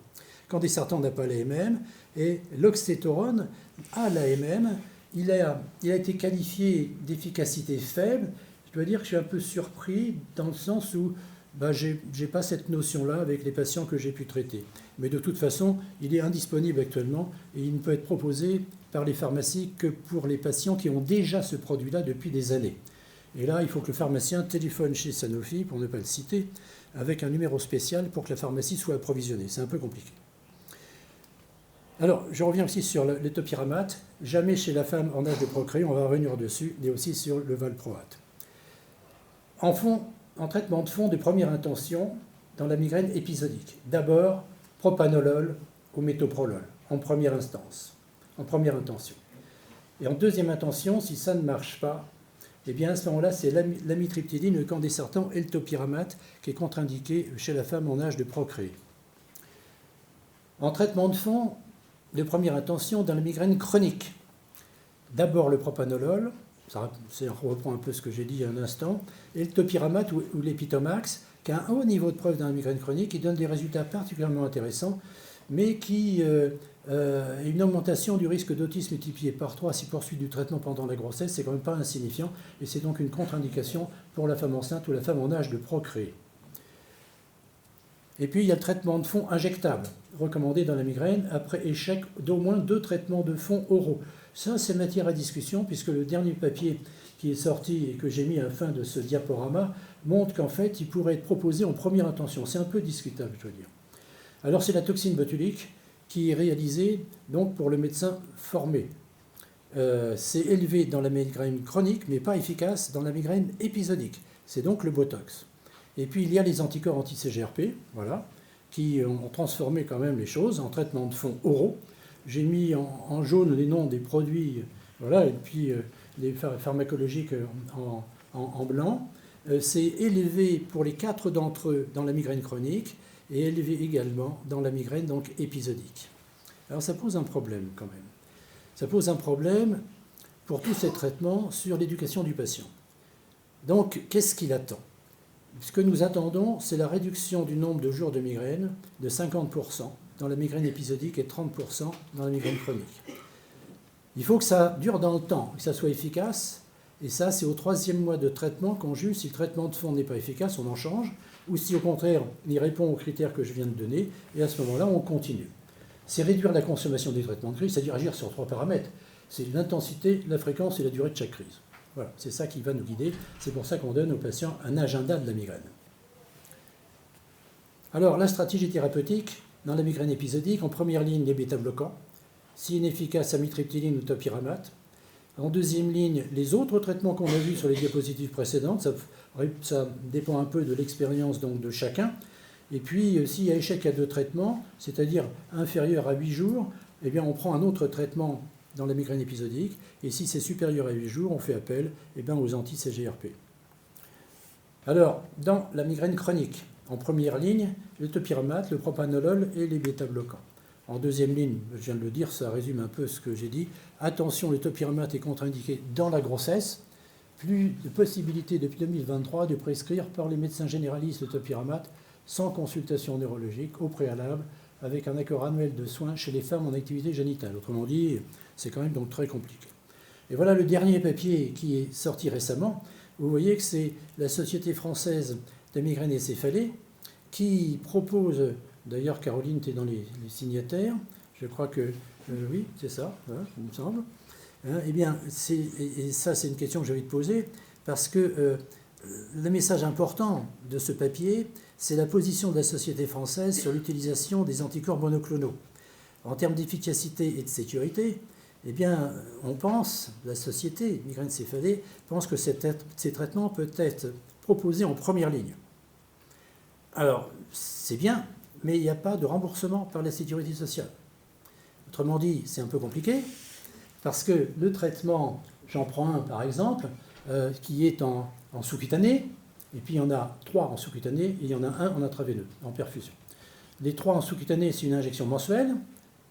Candesartan n'a pas l'AMM et l'oxétorone a l'AMM. Il a été qualifié d'efficacité faible. Je dois dire que je suis un peu surpris dans le sens où je n'ai pas cette notion-là avec les patients que j'ai pu traiter. Mais de toute façon, il est indisponible actuellement et il ne peut être proposé par les pharmacies que pour les patients qui ont déjà ce produit-là depuis des années. Et là, il faut que le pharmacien téléphone chez Sanofi, pour ne pas le citer, avec un numéro spécial pour que la pharmacie soit approvisionnée. C'est un peu compliqué. Alors, je reviens aussi sur le topiramate. Jamais chez la femme en âge de procréer, on va revenir dessus, et aussi sur le valproate. En traitement de fond de première intention, dans la migraine épisodique. D'abord, propanolol ou métoprolol, en première instance, en première intention. Et en deuxième intention, si ça ne marche pas, à ce moment-là, c'est l'amitriptyline, le candesartan et le topiramate qui est contre-indiqué chez la femme en âge de procréer. En traitement de fond, de première intention, dans la migraine chronique, d'abord le propanolol, ça reprend un peu ce que j'ai dit il y a un instant, et le topiramate ou l'épitomax, qui a un haut niveau de preuve dans la migraine chronique, qui donne des résultats particulièrement intéressants, mais qui une augmentation du risque d'autisme multiplié par 3 si poursuite du traitement pendant la grossesse, c'est quand même pas insignifiant, et c'est donc une contre-indication pour la femme enceinte ou la femme en âge de procréer. Et puis il y a le traitement de fond injectable, recommandé dans la migraine, après échec d'au moins 2 traitements de fond oraux. Ça, c'est matière à discussion, puisque le dernier papier qui est sorti et que j'ai mis à la fin de ce diaporama montre qu'en fait, il pourrait être proposé en première intention. C'est un peu discutable, je dois dire. Alors, c'est la toxine botulique qui est réalisée donc, pour le médecin formé. C'est élevé dans la migraine chronique, mais pas efficace dans la migraine épisodique. C'est donc le Botox. Et puis, il y a les anticorps anti-CGRP, voilà, qui ont transformé quand même les choses en traitement de fond oraux. J'ai mis en jaune les noms des produits, voilà, et puis les pharmacologiques en blanc. C'est élevé pour les 4 d'entre eux dans la migraine chronique et élevé également dans la migraine donc épisodique. Alors ça pose un problème quand même. Ça pose un problème pour tous ces traitements sur l'éducation du patient. Donc qu'est-ce qu'il attend? Ce que nous attendons, c'est la réduction du nombre de jours de migraine de 50% dans la migraine épisodique et 30% dans la migraine chronique. Il faut que ça dure dans le temps, que ça soit efficace, et ça, c'est au 3e mois de traitement qu'on juge si le traitement de fond n'est pas efficace, on en change, ou si au contraire, il répond aux critères que je viens de donner, et à ce moment-là, on continue. C'est réduire la consommation des traitements de crise, c'est-à-dire agir sur 3 paramètres. C'est l'intensité, la fréquence et la durée de chaque crise. Voilà, c'est ça qui va nous guider. C'est pour ça qu'on donne aux patients un agenda de la migraine. Alors, la stratégie thérapeutique, dans la migraine épisodique, en première ligne, les bêta-bloquants, si inefficace, amitriptyline ou topiramate. En deuxième ligne, les autres traitements qu'on a vus sur les diapositives précédentes, ça dépend un peu de l'expérience donc, de chacun. Et puis, s'il y a échec à 2 traitements, c'est-à-dire inférieur à 8 jours, eh bien, on prend un autre traitement dans la migraine épisodique, et si c'est supérieur à 8 jours, on fait appel aux anti-CGRP. Alors, dans la migraine chronique, en première ligne, le topiramate, le propanolol et les bêta-bloquants. En deuxième ligne, je viens de le dire, ça résume un peu ce que j'ai dit. Attention, le topiramate est contre-indiqué dans la grossesse. Plus de possibilités depuis 2023 de prescrire par les médecins généralistes le topiramate sans consultation neurologique au préalable, avec un accord annuel de soins chez les femmes en activité génitale. Autrement dit, c'est quand même donc très compliqué. Et voilà le dernier papier qui est sorti récemment, vous voyez que c'est la Société française de migraine et céphalée qui propose, d'ailleurs Caroline, tu es dans les signataires, je crois que oui, c'est ça, voilà, il me semble. Eh bien, et ça c'est une question que j'ai envie de poser, parce que le message important de ce papier, c'est la position de la société française sur l'utilisation des anticorps monoclonaux. En termes d'efficacité et de sécurité, eh bien, on pense, la société migraine-céphalée pense que ces traitements peuvent être proposés en première ligne. Alors, c'est bien, mais il n'y a pas de remboursement par la sécurité sociale. Autrement dit, c'est un peu compliqué, parce que le traitement, j'en prends un par exemple, qui est en sous-cutané, et puis il y en a 3 en sous-cutané, et il y en a un en intraveineux, en perfusion. Les 3 en sous-cutané, c'est une injection mensuelle,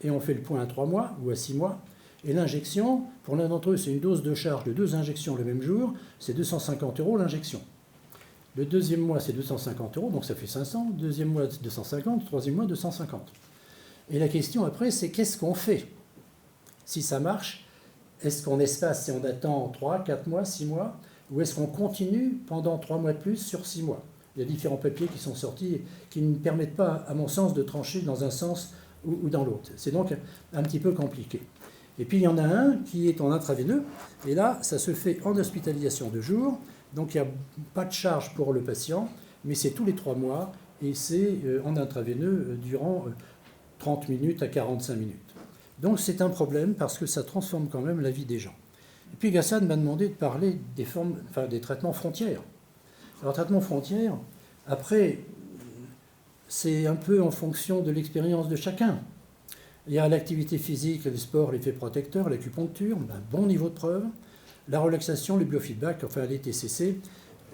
et on fait le point à 3 mois ou à 6 mois. Et l'injection, pour l'un d'entre eux, c'est une dose de charge de 2 injections le même jour, c'est 250 € l'injection. Le deuxième mois, c'est 250 €, donc ça fait 500. Deuxième mois, 250. Troisième mois, 250. Et la question après, c'est qu'est-ce qu'on fait? Si ça marche, est-ce qu'on espace si on attend 3, 4 mois, 6 mois, ou est-ce qu'on continue pendant 3 mois de plus sur 6 mois? Il y a différents papiers qui sont sortis qui ne permettent pas, à mon sens, de trancher dans un sens ou dans l'autre. C'est donc un petit peu compliqué. Et puis il y en a un qui est en intraveineux, et là, ça se fait en hospitalisation de jour, donc il n'y a pas de charge pour le patient, mais c'est tous les 3 mois, et c'est en intraveineux durant 30 minutes à 45 minutes. Donc c'est un problème parce que ça transforme quand même la vie des gens. Et puis Gassan m'a demandé de parler des traitements frontières. Alors traitements frontières, après, c'est un peu en fonction de l'expérience de chacun. Il y a l'activité physique, le sport, l'effet protecteur, l'acupuncture, un bon niveau de preuve, la relaxation, le biofeedback, enfin les TCC,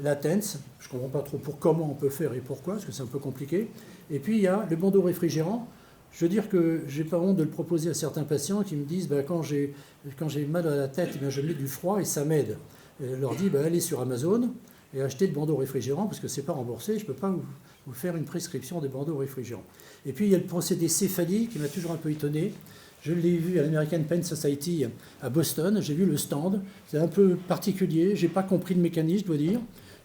la TENS, je ne comprends pas trop comment on peut faire et pourquoi, parce que c'est un peu compliqué. Et puis il y a le bandeau réfrigérant. Je veux dire que je n'ai pas honte de le proposer à certains patients qui me disent quand j'ai mal à la tête, je mets du froid et ça m'aide. Je leur dis allez sur Amazon et achetez le bandeau réfrigérant parce que ce n'est pas remboursé, je ne peux pas vous faire une prescription des bandeaux réfrigérants. Et puis il y a le procédé céphalie qui m'a toujours un peu étonné. Je l'ai vu à l'American Pain Society à Boston, j'ai vu le stand, c'est un peu particulier, je n'ai pas compris le mécanisme, je dois dire,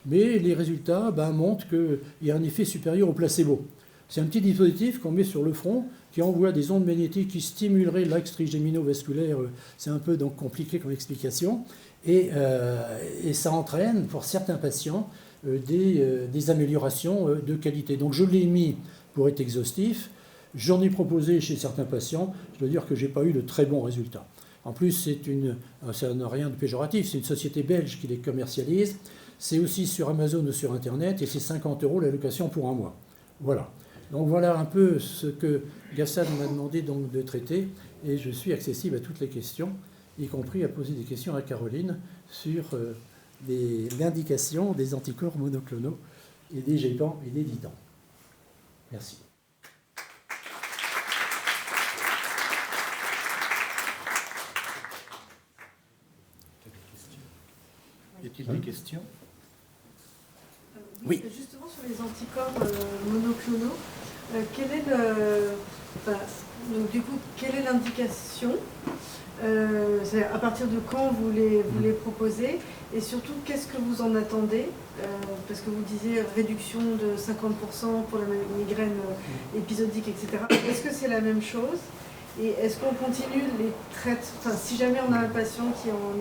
mais les résultats montrent qu'il y a un effet supérieur au placebo. C'est un petit dispositif qu'on met sur le front qui envoie des ondes magnétiques qui stimuleraient l'axe trigémino-vasculaire. C'est un peu donc compliqué comme explication. Et ça entraîne pour certains patients des améliorations de qualité. Donc je l'ai mis pour être exhaustif. J'en ai proposé chez certains patients. Je dois dire que je n'ai pas eu de très bons résultats. En plus, ça n'a rien de péjoratif. C'est une société belge qui les commercialise. C'est aussi sur Amazon ou sur Internet et c'est 50 € la location pour un mois. Voilà. Donc voilà un peu ce que Gassan m'a demandé donc de traiter et je suis accessible à toutes les questions, y compris à poser des questions à Caroline sur l'indication des anticorps monoclonaux et des GEPAN et des DIDAN. Merci. Y a-t-il des questions? Oui. Justement sur les anticorps monoclonaux, quelle est l'indication? À partir de quand vous les proposez? Et surtout, qu'est-ce que vous en attendez? Parce que vous disiez réduction de 50% pour la migraine épisodique, etc. Est-ce que c'est la même chose? Et est-ce qu'on continue les traitements, enfin, si jamais on a un patient qui est en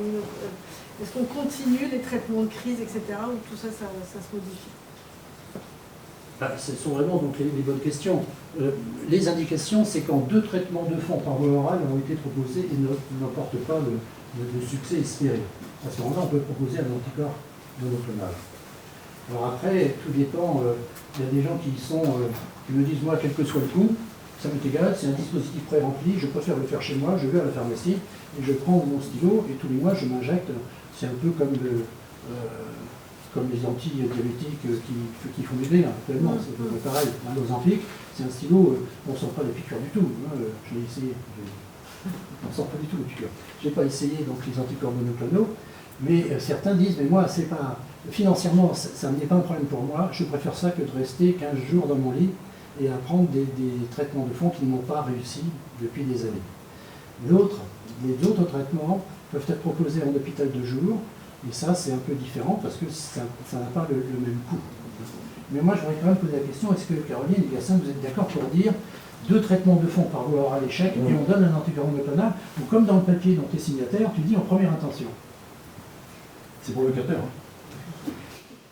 est-ce qu'on continue les traitements de crise, etc., ou tout ça, ça se modifie? Ce sont vraiment donc les bonnes questions. Les indications, c'est quand 2 traitements de fond par voie orale ont été proposés et n'apportent pas le succès espéré. À ce moment-là, on peut proposer un anticorps monoclonal. Alors après, tout dépend. Il y a des gens qui me disent, moi, quel que soit le coût, ça m'est égal, c'est un dispositif pré-rempli, je préfère le faire chez moi, je vais à la pharmacie et je prends mon stylo et tous les mois je m'injecte. C'est un peu comme les antidiabétiques qui font maigrir actuellement, c'est à peu près pareil. L'Ozempic, c'est un stylo, on ne sent pas les piqûres du tout. Je l'ai essayé, on ne sent pas du tout les piqûres. Je n'ai pas essayé donc les anticorps monoclonaux, mais certains disent, mais moi, c'est pas financièrement, ça n'est pas un problème pour moi, je préfère ça que de rester 15 jours dans mon lit et à prendre des traitements de fond qui ne m'ont pas réussi depuis des années. Les autres traitements peuvent être proposés en hôpital de jour Et ça, c'est un peu différent parce que ça n'a pas le même coût. Mais moi, je voudrais quand même poser la question, est-ce que Caroline et Gassin, vous êtes d'accord pour dire 2 traitements de fond par voie orale et chèque, et on donne un anticorps monoclonal, ou comme dans le papier dont tu es signataire, tu dis en première intention. C'est provocateur.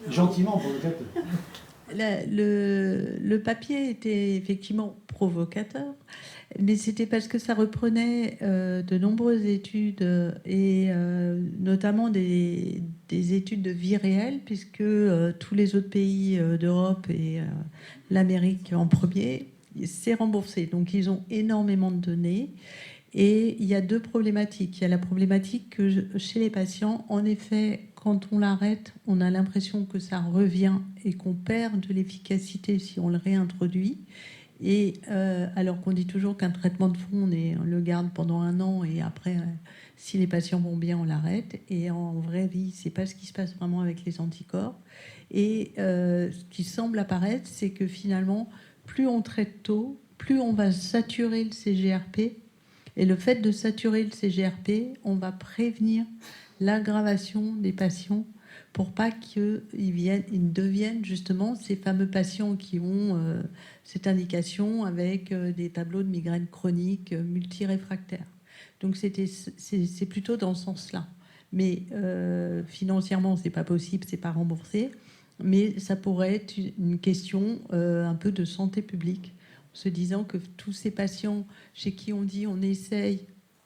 Gentiment provocateur. Le papier était effectivement provocateur, mais c'était parce que ça reprenait de nombreuses études, et notamment des études de vie réelle, puisque tous les autres pays d'Europe et l'Amérique en premier, c'est remboursé. Donc ils ont énormément de données. Et il y a 2 problématiques. Il y a la problématique que chez les patients, en effet, quand on l'arrête, on a l'impression que ça revient et qu'on perd de l'efficacité si on le réintroduit. Et alors qu'on dit toujours qu'un traitement de fond, on le garde pendant 1 an et après, si les patients vont bien, on l'arrête. Et en vraie vie, c'est pas ce qui se passe vraiment avec les anticorps. Et ce qui semble apparaître, c'est que finalement, plus on traite tôt, plus on va saturer le CGRP. Et le fait de saturer le CGRP, on va prévenir l'aggravation des patients pour pas qu'ils deviennent justement ces fameux patients qui ont cette indication avec des tableaux de migraine chronique multiréfractaires. Donc c'est plutôt dans ce sens-là. Mais financièrement, c'est pas possible, c'est pas remboursé. Mais ça pourrait être une question un peu de santé publique, se disant que tous ces patients chez qui on dit on essaye,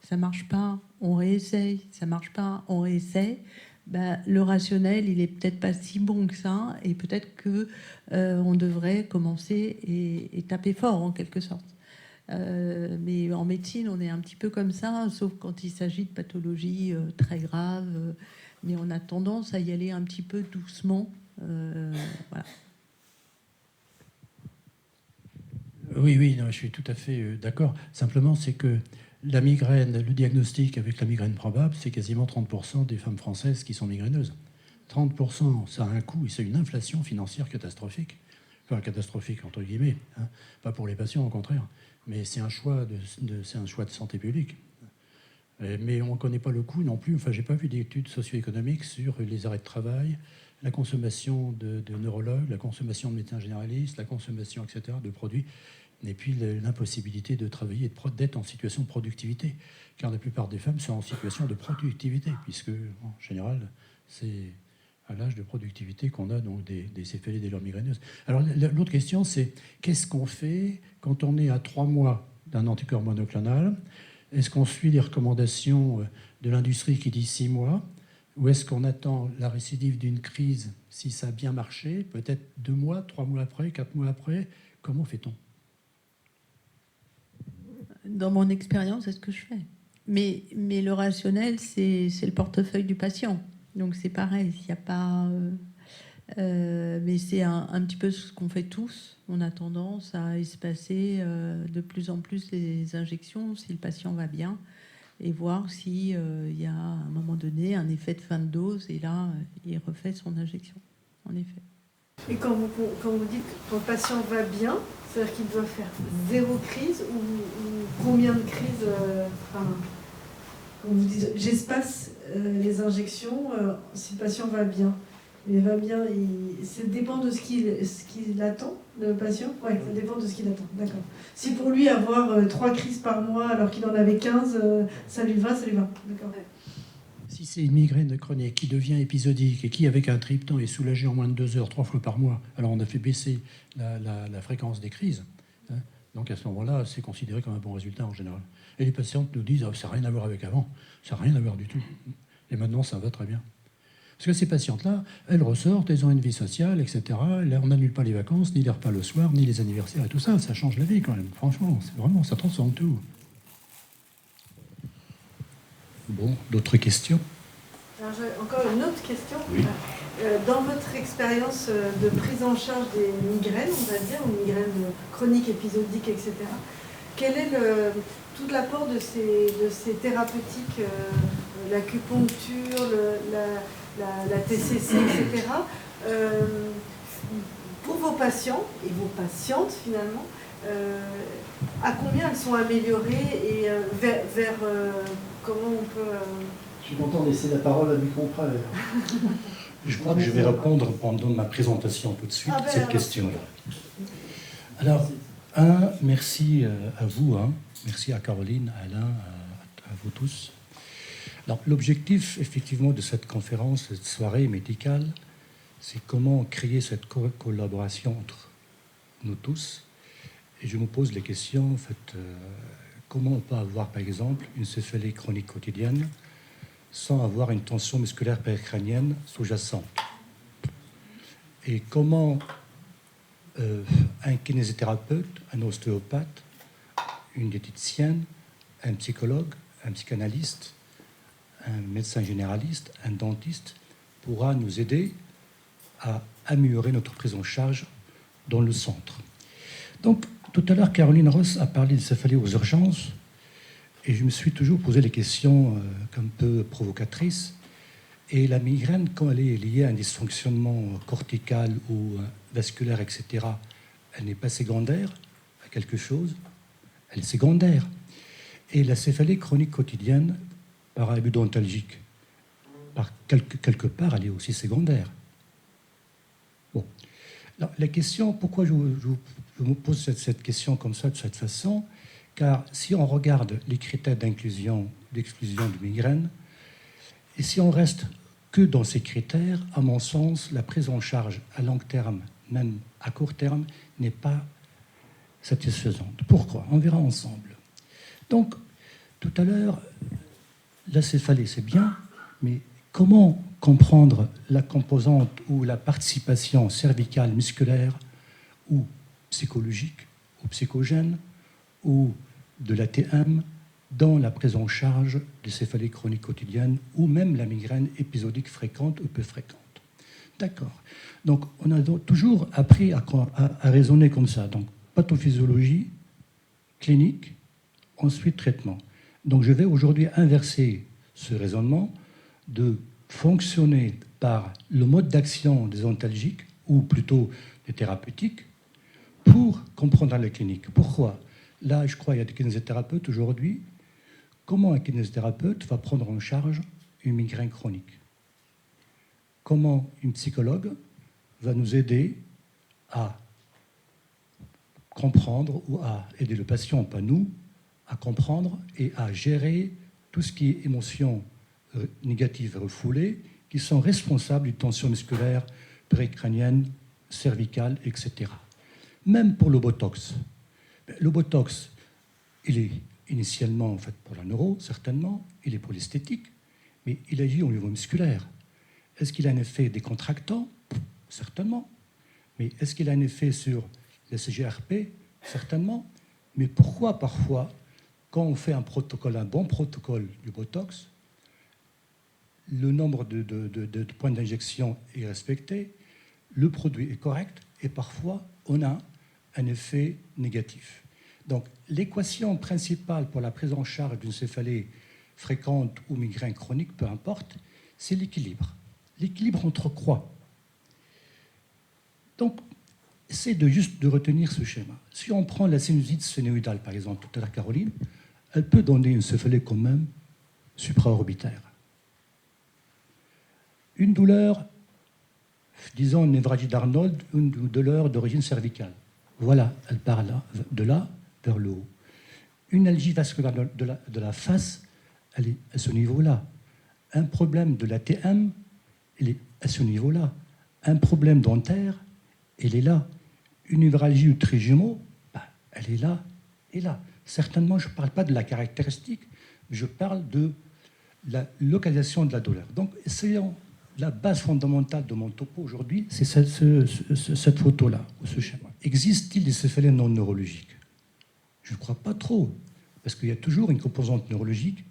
ça marche pas, on réessaye, ça marche pas, on réessaye, ben, le rationnel, il est peut-être pas si bon que ça, et peut-être que on devrait commencer et taper fort en quelque sorte. Mais en médecine, on est un petit peu comme ça, sauf quand il s'agit de pathologies très graves, mais on a tendance à y aller un petit peu doucement. Voilà. Oui, non, je suis tout à fait d'accord. Simplement, c'est que la migraine, le diagnostic avec la migraine probable, c'est quasiment 30% des femmes françaises qui sont migraineuses. 30%, ça a un coût et c'est une inflation financière catastrophique. Enfin, catastrophique, entre guillemets. Hein. Pas pour les patients, au contraire. Mais c'est un choix c'est un choix de santé publique. Mais on ne connaît pas le coût non plus. Enfin, je n'ai pas vu d'études socio-économiques sur les arrêts de travail, la consommation de neurologues, la consommation de médecins généralistes, la consommation, etc., de produits, et puis l'impossibilité de travailler, d'être en situation de productivité. Car la plupart des femmes sont en situation de productivité, puisque, en général, c'est à l'âge de productivité qu'on a donc des céphalées dès lors migraineuses. Alors, l'autre question, c'est qu'est-ce qu'on fait quand on est à 3 mois d'un anticorps monoclonal? Est-ce qu'on suit les recommandations de l'industrie qui dit 6 mois? Ou est-ce qu'on attend la récidive d'une crise, si ça a bien marché, peut-être 2 mois, 3 mois après, 4 mois après? Comment fait-on? Dans mon expérience, c'est ce que je fais. Mais le rationnel, c'est le portefeuille du patient. Donc c'est pareil, il n'y a pas... mais c'est un petit peu ce qu'on fait tous. On a tendance à espacer de plus en plus les injections si le patient va bien et voir s'il y a à un moment donné un effet de fin de dose et là, il refait son injection, en effet. Et quand vous dites que ton patient va bien, c'est-à-dire qu'il doit faire 0 crise ou combien de crises on vous dit, j'espace les injections si le patient va bien. Il va bien, ça dépend de ce qu'il attend, le patient. Oui, ça dépend de ce qu'il attend, d'accord. Si pour lui avoir 3 crises par mois alors qu'il en avait 15, ça lui va, d'accord. Si c'est une migraine chronique qui devient épisodique et qui, avec un triptan, est soulagée en moins de 2 heures, 3 fois par mois, alors on a fait baisser la fréquence des crises. Hein. Donc à ce moment-là, c'est considéré comme un bon résultat en général. Et les patientes nous disent ça n'a rien à voir avec avant, ça n'a rien à voir du tout. Et maintenant, ça va très bien. Parce que ces patientes-là, elles ressortent, elles ont une vie sociale, etc. Là, on n'annule pas les vacances, ni les repas le soir, ni les anniversaires et tout ça. Ça change la vie quand même. Franchement, c'est vraiment, ça transforme tout. Bon, d'autres questions? Alors, j'ai encore une autre question. Oui. Dans votre expérience de prise en charge des migraines, on va dire, ou migraines chroniques, épisodiques, etc., quel est tout l'apport de ces thérapeutiques, l'acupuncture, la TCC, etc., pour vos patients et vos patientes finalement, à combien elles sont améliorées et vers comment on peut Je suis content de laisser la parole à mes confrères. Je crois que je vais répondre pendant ma présentation tout de suite à cette question-là. Alors, merci à vous, merci à Caroline, à Alain, à vous tous. Alors, l'objectif, effectivement, de cette conférence, cette soirée médicale, c'est comment créer cette collaboration entre nous tous. Et je me pose les questions, en fait, comment on peut avoir, par exemple, une céphalée chronique quotidienne sans avoir une tension musculaire péricrânienne sous-jacente? Et comment un kinésithérapeute, un ostéopathe, une diététicienne, un psychologue, un psychanalyste, un médecin généraliste, un dentiste pourra nous aider à améliorer notre prise en charge dans le centre. Donc, tout à l'heure, Caroline Ross a parlé de céphalée aux urgences, et je me suis toujours posé les questions un peu provocatrices. Et la migraine, quand elle est liée à un dysfonctionnement cortical ou vasculaire, etc., elle n'est pas secondaire à quelque chose, elle est secondaire. Et la céphalée chronique quotidienne, par abus dentalgique, quelque part, elle est aussi secondaire. Bon. Alors, la question, pourquoi je me pose cette question comme ça, de cette façon? Car si on regarde les critères d'inclusion, d'exclusion de migraine, et si on reste que dans ces critères, à mon sens, la prise en charge à long terme, même à court terme, n'est pas satisfaisante. Pourquoi? On verra ensemble. Donc, tout à l'heure, la céphalée, c'est bien, mais comment comprendre la composante ou la participation cervicale, musculaire ou psychologique ou psychogène ou de l'ATM dans la prise en charge des céphalées chroniques quotidiennes ou même la migraine épisodique fréquente ou peu fréquente? D'accord. Donc, on a toujours appris à raisonner comme ça. Donc, pathophysiologie, clinique, ensuite traitement. Donc, je vais aujourd'hui inverser ce raisonnement de fonctionner par le mode d'action des antalgiques, ou plutôt des thérapeutiques, pour comprendre la clinique. Pourquoi? Là, je crois qu'il y a des kinésithérapeutes aujourd'hui. Comment un kinésithérapeute va prendre en charge une migraine chronique? Comment une psychologue va nous aider à comprendre ou à aider le patient, pas nous, à comprendre et à gérer tout ce qui est émotions négatives refoulées qui sont responsables d'une tension musculaire, péricrânienne, cervicale, etc. Même pour le Botox. Le Botox, il est initialement en fait pour la neuro, certainement, il est pour l'esthétique, mais il agit au niveau musculaire. Est-ce qu'il a un effet décontractant? Certainement. Mais est-ce qu'il a un effet sur la CGRP? Certainement. Mais pourquoi parfois, quand on fait un protocole, un bon protocole du Botox, le nombre de points d'injection est respecté, le produit est correct, et parfois on a un effet négatif. Donc l'équation principale pour la prise en charge d'une céphalée fréquente ou migraine chronique, peu importe, c'est l'équilibre. L'équilibre entre quoi? Donc, c'est juste de retenir ce schéma. Si on prend la sinusite sphénoïdale, par exemple, tout à l'heure Caroline, elle peut donner une céphalée quand même supraorbitaire. Une douleur, disons une névralgie d'Arnold, une douleur d'origine cervicale. Voilà, elle part de là vers le haut. Une algie vasculaire de la face, elle est à ce niveau-là. Un problème de l'ATM, elle est à ce niveau-là. Un problème dentaire, elle est là. Une névralgie du trijumeau, elle est là et là. Certainement, je ne parle pas de la caractéristique, je parle de la localisation de la douleur. Donc, essayons. La base fondamentale de mon topo aujourd'hui, c'est cette photo-là, ou ce schéma. Existe-t-il des céphalées non neurologiques? Je ne crois pas trop, parce qu'il y a toujours une composante neurologique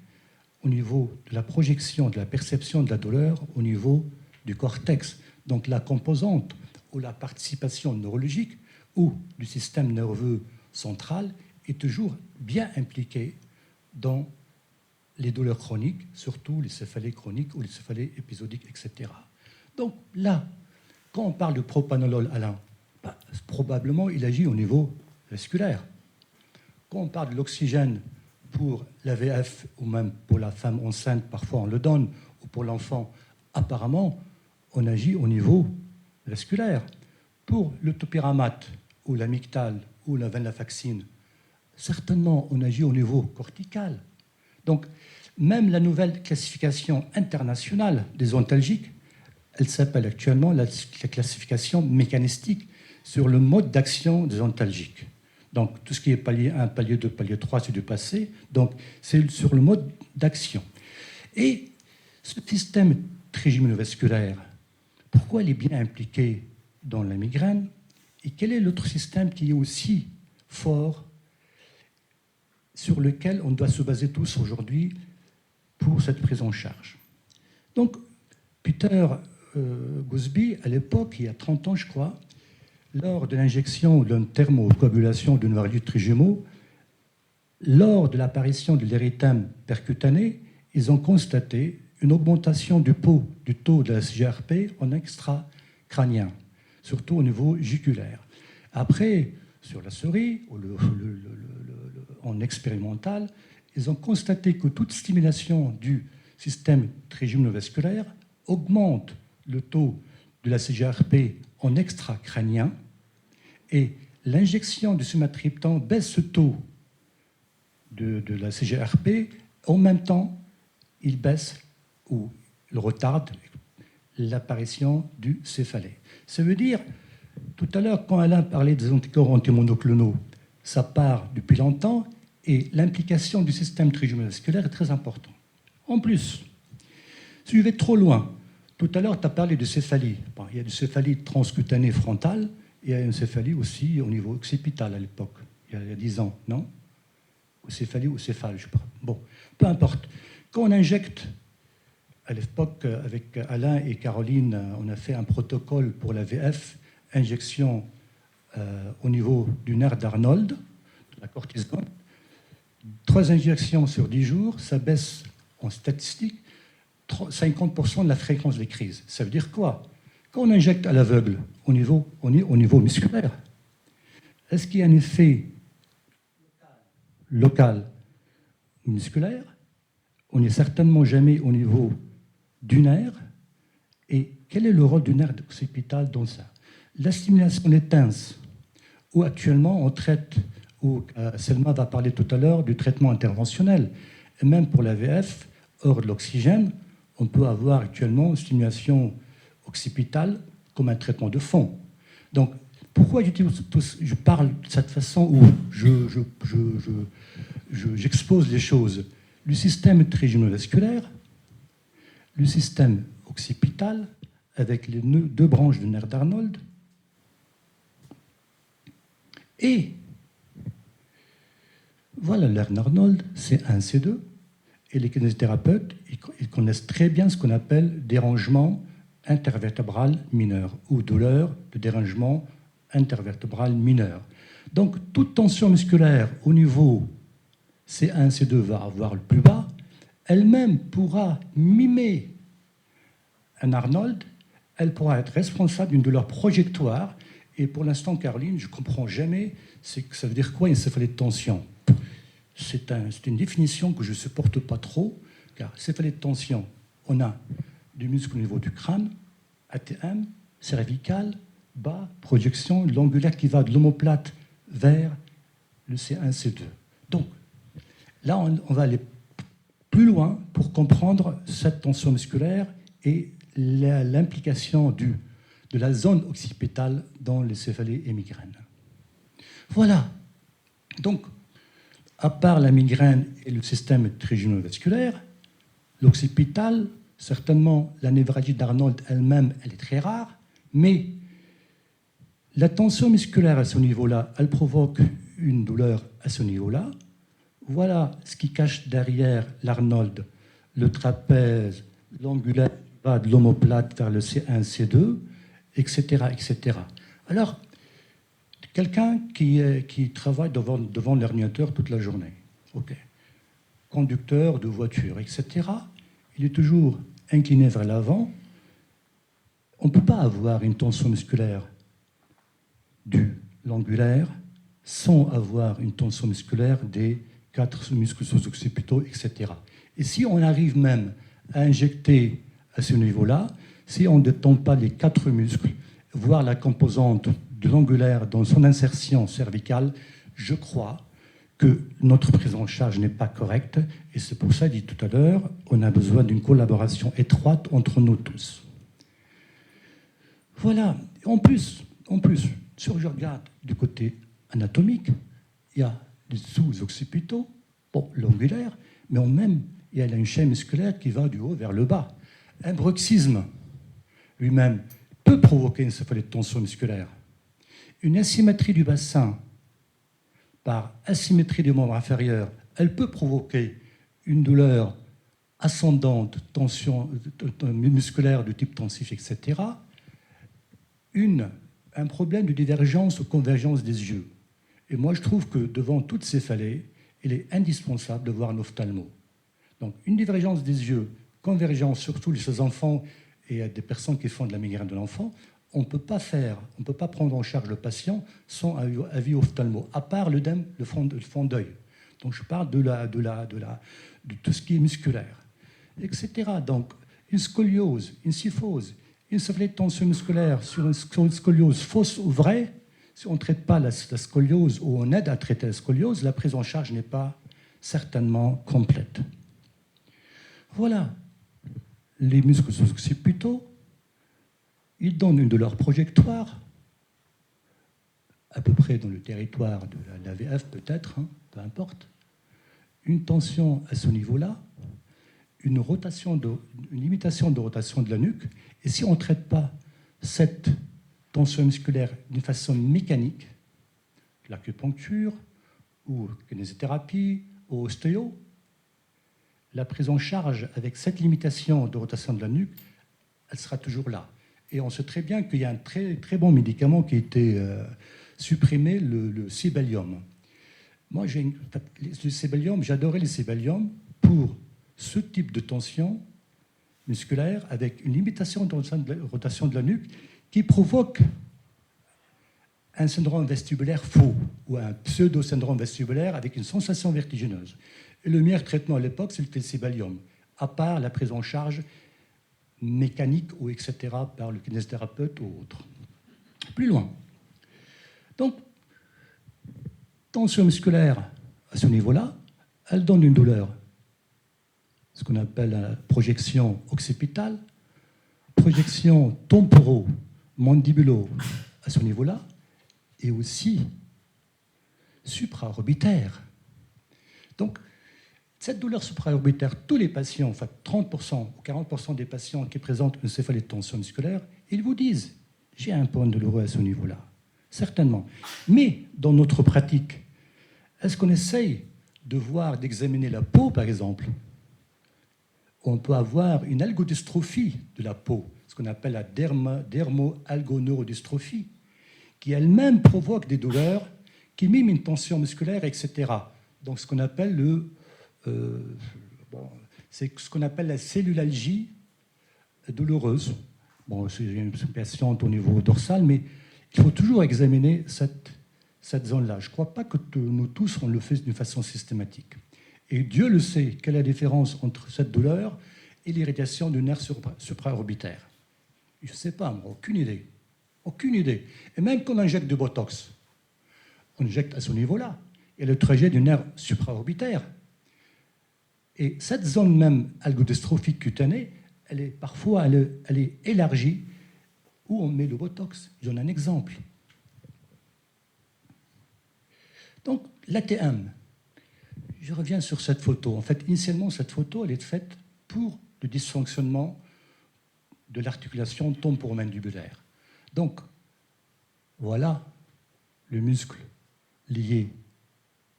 au niveau de la projection, de la perception de la douleur, au niveau du cortex. Donc la composante ou la participation neurologique ou du système nerveux central est toujours bien impliquée dans les douleurs chroniques, surtout les céphalées chroniques ou les céphalées épisodiques, etc. Donc là, quand on parle de propanolol, Alain, probablement il agit au niveau vasculaire. Quand on parle de l'oxygène pour l'AVF ou même pour la femme enceinte, parfois on le donne, ou pour l'enfant, apparemment, on agit au niveau vasculaire. Pour le topiramate ou l'amygdale ou la venlafaxine, certainement on agit au niveau cortical. Donc, même la nouvelle classification internationale des antalgiques, elle s'appelle actuellement la classification mécanistique sur le mode d'action des antalgiques. Donc, tout ce qui est palier 1, palier 2, palier 3, c'est du passé. Donc, c'est sur le mode d'action. Et ce système trigéminovasculaire, pourquoi il est bien impliqué dans la migraine? Et quel est l'autre système qui est aussi fort, sur lequel on doit se baser tous aujourd'hui pour cette prise en charge? Donc, Peter Gooseby, à l'époque, il y a 30 ans, je crois, lors de l'injection d'une thermocoagulation d'une variole trigémo, lors de l'apparition de l'érythème percutané, ils ont constaté une augmentation du taux de la CGRP en extracrânien, surtout au niveau jugulaire. Après, sur la souris, en expérimental, ils ont constaté que toute stimulation du système trigéminovasculaire augmente le taux de la CGRP en extracrânien et l'injection du sumatriptan baisse ce taux de la CGRP. En même temps, il baisse ou il retarde l'apparition du céphalée. Ça veut dire, tout à l'heure, quand Alain parlait des anticorps antimonoclonaux, ça part depuis longtemps et l'implication du système trigéminovasculaire est très importante. En plus, si je vais trop loin, tout à l'heure, tu as parlé de céphalie. Bon, il y a une céphalie transcutanée frontale et il y a une céphalie aussi au niveau occipital à l'époque, il y a 10 ans, non? Ou céphalie ou céphale, je ne sais pas. Bon, peu importe. Quand on injecte, à l'époque, avec Alain et Caroline, on a fait un protocole pour la VF, injection au niveau du nerf d'Arnold, de la cortisone. 3 injections sur 10 jours, ça baisse en statistique 50% de la fréquence des crises. Ça veut dire quoi? Quand on injecte à l'aveugle au niveau musculaire, est-ce qu'il y a un effet local musculaire? On n'est certainement jamais au niveau du nerf. Et quel est le rôle du nerf occipital dans ça? La stimulation des pinces, où actuellement on traite, où Selma va parler tout à l'heure du traitement interventionnel, et même pour la VF, hors de l'oxygène, on peut avoir actuellement une stimulation occipitale comme un traitement de fond. Donc, pourquoi je parle de cette façon où j'expose les choses? Le système trigéminovasculaire, le système occipital, avec les 2 branches du nerf d'Arnold, et voilà, le nerf d'Arnold, c'est 1, C2, et les kinésithérapeutes, ils connaissent très bien ce qu'on appelle dérangement intervertébral mineur ou douleur de dérangement intervertébral mineur. Donc, toute tension musculaire au niveau C1, C2 va avoir le plus bas, elle-même pourra mimer un Arnold, elle pourra être responsable d'une douleur projectoire. Et pour l'instant, Caroline, je ne comprends jamais que ça veut dire quoi une céphalée de tension. C'est une définition que je ne supporte pas trop, car céphalée de tension, on a du muscle au niveau du crâne, ATM, cervical, bas, projection, l'angulaire qui va de l'omoplate vers le C1, C2. Donc, là, on va aller plus loin pour comprendre cette tension musculaire et l'implication de la zone occipitale dans les céphalées et migraines. Voilà. Donc, à part la migraine et le système trigéminovasculaire, l'occipital, certainement la névralgie d'Arnold elle-même, elle est très rare, mais la tension musculaire à ce niveau-là, elle provoque une douleur à ce niveau-là. Voilà ce qui cache derrière l'Arnold, le trapèze, l'angulaire qui va de l'omoplate vers le C1, C2, etc., etc. Alors, quelqu'un qui travaille devant l'ordinateur toute la journée, ok, conducteur de voiture, etc., il est toujours incliné vers l'avant. On ne peut pas avoir une tension musculaire de l'angulaire sans avoir une tension musculaire des 4 muscles sous-occipitaux, etc. Et si on arrive même à injecter à ce niveau-là, si on ne détend pas les 4 muscles, voire la composante de l'angulaire dans son insertion cervicale, je crois que notre prise en charge n'est pas correcte. Et c'est pour ça, dit tout à l'heure, on a besoin d'une collaboration étroite entre nous tous. Voilà. En plus, si je regarde du côté anatomique, il y a les sous-occipitaux, bon, l'angulaire, mais même, il y a une chaîne musculaire qui va du haut vers le bas. Un bruxisme lui-même peut provoquer une céphalée de tension musculaire. Une asymétrie du bassin par asymétrie du membre inférieur, elle peut provoquer une douleur ascendante, tension musculaire de type tensif, etc. Un problème de divergence ou convergence des yeux. Et moi, je trouve que devant toutes ces céphalées, il est indispensable de voir un ophtalmo. Donc, une divergence des yeux, convergence surtout chez les enfants et des personnes qui font de la migraine de l'enfant, on ne peut pas prendre en charge le patient sans avis ophtalmo, à part l'œdème, le fond d'œil. Donc, je parle de tout ce qui est musculaire, etc. Donc, une scoliose, une kyphose, une céphalée de tension musculaire sur une scoliose fausse ou vraie, si on ne traite pas la scoliose ou on aide à traiter la scoliose, la prise en charge n'est pas certainement complète. Voilà. Les muscles sous-occipitaux, ils donnent une douleur projectoire, à peu près dans le territoire de l'AVF peut-être, peu importe. Une tension à ce niveau-là, une limitation de rotation de la nuque. Et si on ne traite pas cette tension musculaire d'une façon mécanique, l'acupuncture ou kinésithérapie ou ostéo, la prise en charge avec cette limitation de rotation de la nuque, elle sera toujours là. Et on sait très bien qu'il y a un très, très bon médicament qui a été supprimé, le sibelium. Moi, le sibelium, j'adorais le sibelium pour ce type de tension musculaire avec une limitation de rotation de la nuque qui provoque un syndrome vestibulaire faux ou un pseudo-syndrome vestibulaire avec une sensation vertigineuse. Et le meilleur traitement à l'époque, c'était le sibelium, à part la prise en charge mécanique ou etc. par le kinésithérapeute ou autre. Plus loin. Donc, tension musculaire à ce niveau-là, elle donne une douleur, ce qu'on appelle la projection occipitale, projection temporo-mandibulo à ce niveau-là, et aussi supraorbitaire. Donc, cette douleur supraorbitaire, tous les patients, enfin 30% ou 40% des patients qui présentent une céphalée de tension musculaire, ils vous disent « j'ai un point douloureux à ce niveau-là ». Certainement. Mais dans notre pratique, est-ce qu'on essaye de voir, d'examiner la peau, par exemple? On peut avoir une algodystrophie de la peau, ce qu'on appelle la dermo-algoneurodystrophie, qui elle-même provoque des douleurs, qui mime une tension musculaire, etc. Donc ce qu'on appelle c'est ce qu'on appelle la cellulalgie douloureuse. Bon, c'est une patiente au niveau dorsal, mais il faut toujours examiner cette zone-là. Je ne crois pas que nous tous, on le fait d'une façon systématique. Et Dieu le sait, quelle est la différence entre cette douleur et l'irritation du nerf supraorbitaire. Je ne sais pas, moi, aucune idée. Aucune idée. Et même quand on injecte du Botox, on injecte à ce niveau-là. Il y a le trajet du nerf supraorbitaire. Et cette zone même algodystrophique cutanée, elle est parfois elle est élargie où on met le Botox. Je donne un exemple. Donc, l'ATM. Je reviens sur cette photo. En fait, initialement, cette photo, elle est faite pour le dysfonctionnement de l'articulation temporomandibulaire. Donc, voilà le muscle lié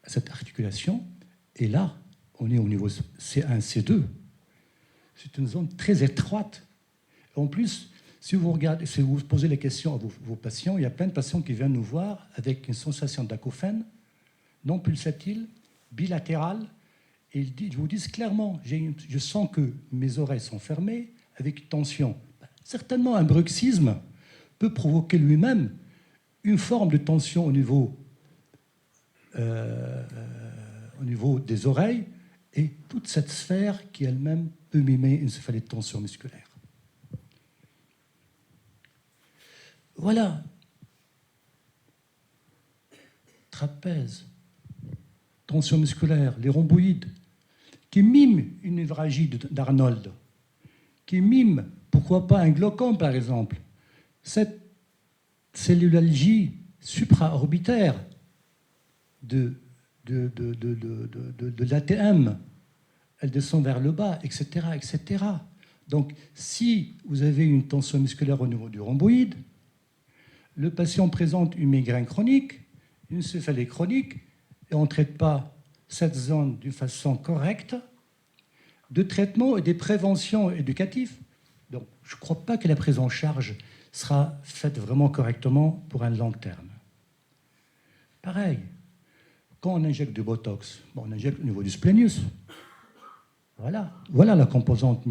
à cette articulation. Et là, on est au niveau C1, C2. C'est une zone très étroite. En plus, si vous regardez, si vous posez les questions à vos patients, il y a plein de patients qui viennent nous voir avec une sensation d'acouphène non pulsatile, bilatérale, et ils vous disent clairement, je sens que mes oreilles sont fermées, avec une tension. Certainement, un bruxisme peut provoquer lui-même une forme de tension au niveau au niveau des oreilles, et toute cette sphère qui elle-même peut mimer une céphalie de tension musculaire. Voilà. Trapèze, tension musculaire, les rhomboïdes, qui miment une névralgie d'Arnold, qui miment, pourquoi pas, un glaucome, par exemple. Cette cellulalgie supraorbitaire de l'ATM, elle descend vers le bas, etc., etc. Donc, si vous avez une tension musculaire au niveau du rhomboïde, le patient présente une migraine chronique, une céphalée chronique, et on ne traite pas cette zone d'une façon correcte, de traitement et des préventions éducatives. Donc, je ne crois pas que la prise en charge sera faite vraiment correctement pour un long terme. Pareil, quand on injecte du Botox, on injecte au niveau du splénius. Voilà la composante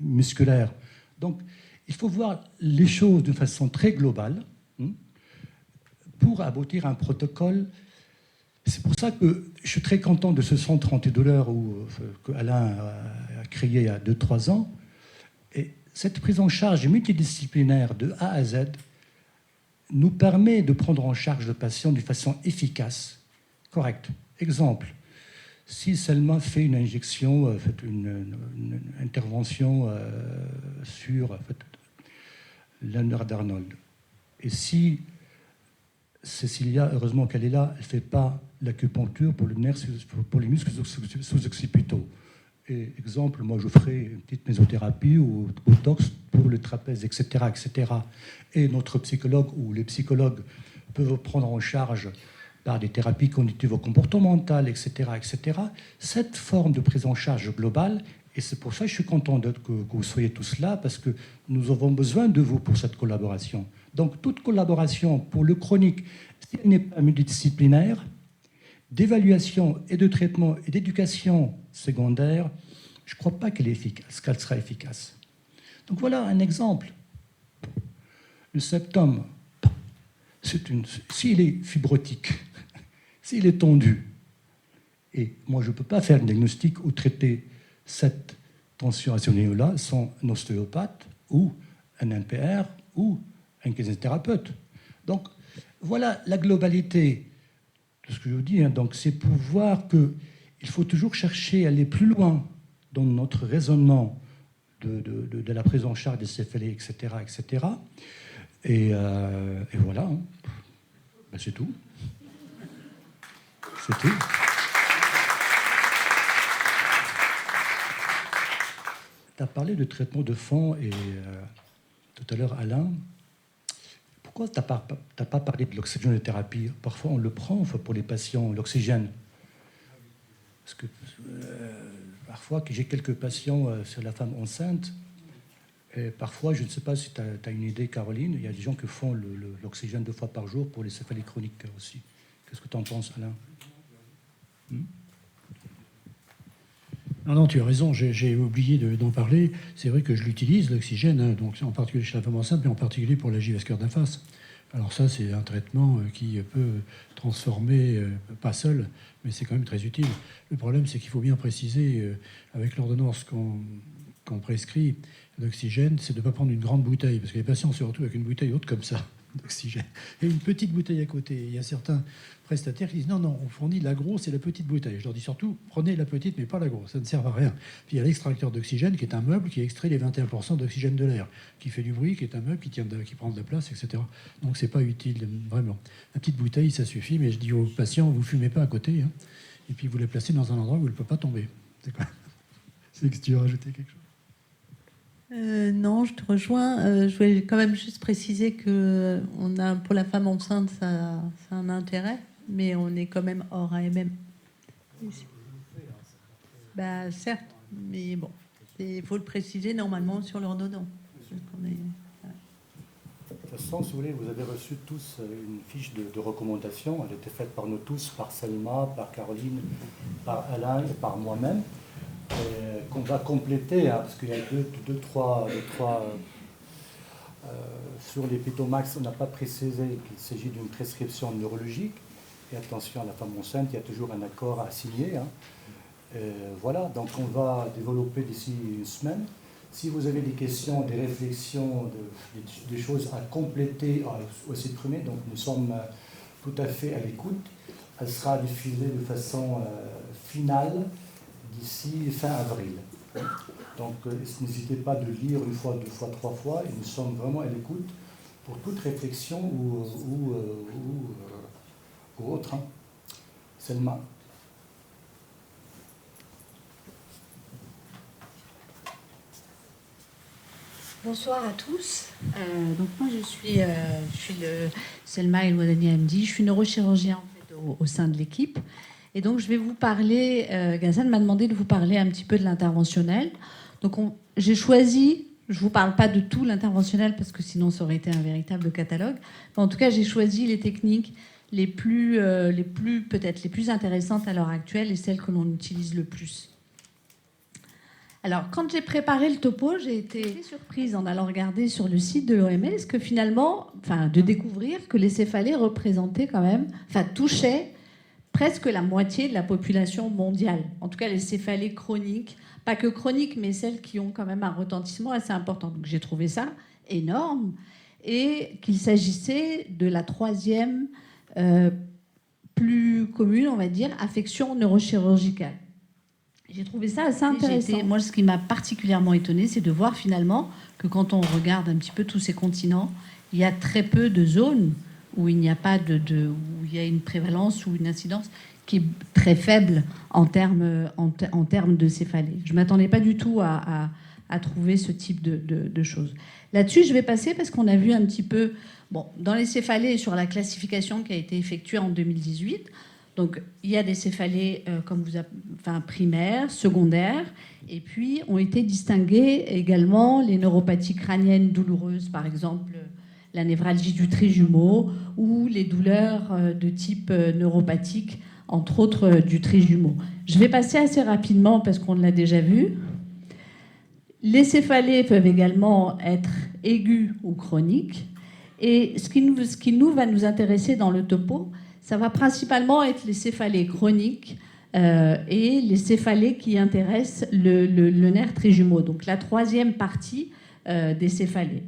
musculaire. Donc, il faut voir les choses d'une façon très globale pour aboutir à un protocole. C'est pour ça que je suis très content de ce centre antidouleur que Alain a créé il y a 2-3 ans. Et cette prise en charge multidisciplinaire de A à Z nous permet de prendre en charge le patient d'une façon efficace, correcte. Exemple, si Selma fait une injection, fait une intervention sur le nerf d'Arnold, et si Cécilia, heureusement qu'elle est là, elle ne fait pas l'acupuncture pour les muscles sous-occipitaux. Et exemple, moi je ferai une petite mésothérapie ou botox pour le trapèze, etc., etc. Et notre psychologue ou les psychologues peuvent prendre en charge par des thérapies cognitivo-comportementales, etc., etc. Cette forme de prise en charge globale, et c'est pour ça que je suis content que vous soyez tous là, parce que nous avons besoin de vous pour cette collaboration. Donc toute collaboration pour le chronique, si elle n'est pas multidisciplinaire, d'évaluation et de traitement et d'éducation secondaire, je ne crois pas qu'elle sera efficace. Donc voilà un exemple. Le septum, s'il est fibrotique, s'il est tendu, et moi je ne peux pas faire un diagnostic ou traiter cette tension actionnée-là sans un ostéopathe ou un NPR ou un kinésithérapeute. Donc voilà la globalité de ce que je vous dis. Donc c'est pour voir qu'il faut toujours chercher à aller plus loin dans notre raisonnement de la prise en charge des céphalées, etc., etc. Et voilà, ben, c'est tout. C'est tout. Tu as parlé de traitement de fond et tout à l'heure, Alain, pourquoi tu n'as pas parlé de l'oxygénothérapie? Parfois, on le prend pour les patients, l'oxygène. Parce que parfois, j'ai quelques patients sur la femme enceinte. Et parfois, je ne sais pas si tu as une idée, Caroline, il y a des gens qui font l'oxygène 2 fois par jour pour les céphalées chroniques aussi. Qu'est-ce que tu en penses, Alain? Non, tu as raison, j'ai oublié d'en parler. C'est vrai que je l'utilise, l'oxygène, donc en particulier chez la femme enceinte, mais en particulier pour la vasculaire d'infarct. Alors ça, c'est un traitement qui peut transformer, pas seul, mais c'est quand même très utile. Le problème, c'est qu'il faut bien préciser, avec l'ordonnance qu'on prescrit d'oxygène, c'est de ne pas prendre une grande bouteille, parce que les patients se retrouvent avec une bouteille haute comme ça d'oxygène et une petite bouteille à côté. Il y a certains prestataires qui disent non, on fournit la grosse et la petite bouteille. Je leur dis surtout, prenez la petite, mais pas la grosse, ça ne sert à rien. Puis il y a l'extracteur d'oxygène qui est un meuble qui extrait les 21% d'oxygène de l'air, qui fait du bruit, qui est un meuble qui prend de la place, etc. Donc c'est pas utile, vraiment. La petite bouteille, ça suffit, mais je dis aux patients, vous fumez pas à côté, hein, et puis vous la placez dans un endroit où elle ne peut pas tomber. C'est quoi? C'est que tu veux rajouter quelque chose? Non, je te rejoins. Je voulais quand même juste préciser que pour la femme enceinte, ça a un intérêt, mais on est quand même hors AMM. Bah, certes, mais bon, il faut le préciser normalement sur l'ordonnance. De toute façon, si vous voulez, vous avez reçu tous une fiche de recommandation. Elle était faite par nous tous, par Selma, par Caroline, par Alain et par moi-même. Qu'on va compléter, hein, parce qu'il y a deux, trois sur les Pitomax, on n'a pas précisé qu'il s'agit d'une prescription neurologique, Et attention à la femme enceinte, il y a toujours un accord à signer. Hein. Voilà, donc on va développer d'ici une semaine. Si vous avez des questions, des réflexions, des choses à compléter, à supprimer, donc nous sommes tout à fait à l'écoute. Elle sera diffusée de façon finale d'ici fin avril. Donc n'hésitez pas de lire une fois, deux fois, trois fois, et nous sommes vraiment à l'écoute pour toute réflexion ou autre. Hein. Selma. Bonsoir à tous. Donc moi je suis Selma El-Ouadani Hamdi, je suis neurochirurgien en fait, au sein de l'équipe. Et donc je vais vous parler, Ghassan m'a demandé de vous parler un petit peu de l'interventionnel. Donc j'ai choisi, je ne vous parle pas de tout l'interventionnel parce que sinon ça aurait été un véritable catalogue. Mais en tout cas j'ai choisi les techniques les plus peut-être les plus intéressantes à l'heure actuelle et celles que l'on utilise le plus. Alors, quand j'ai préparé le topo, j'ai été surprise en allant regarder sur le site de l'OMS que finalement, de découvrir que les céphalées représentaient quand même, touchaient presque la moitié de la population mondiale. En tout cas, les céphalées chroniques, pas que chroniques, mais celles qui ont quand même un retentissement assez important. Donc, j'ai trouvé ça énorme et qu'il s'agissait de la troisième plus commune, on va dire, affection neurochirurgicale. J'ai trouvé ça assez intéressant. Moi, ce qui m'a particulièrement étonnée, c'est de voir finalement que quand on regarde un petit peu tous ces continents, il y a très peu de zones où il n'y a pas où il y a une prévalence ou une incidence qui est très faible en termes de céphalées. Je ne m'attendais pas du tout à trouver ce type de choses. Là-dessus, je vais passer parce qu'on a vu un petit peu, dans les céphalées, sur la classification qui a été effectuée en 2018. Donc, il y a des céphalées primaires, secondaires, et puis ont été distinguées également les neuropathies crâniennes douloureuses, par exemple la névralgie du trijumeau, ou les douleurs de type neuropathique, entre autres du trijumeau. Je vais passer assez rapidement parce qu'on l'a déjà vu. Les céphalées peuvent également être aiguës ou chroniques, et ce qui va nous intéresser dans le topo, ça va principalement être les céphalées chroniques et les céphalées qui intéressent le nerf trijumeau, donc la troisième partie des céphalées.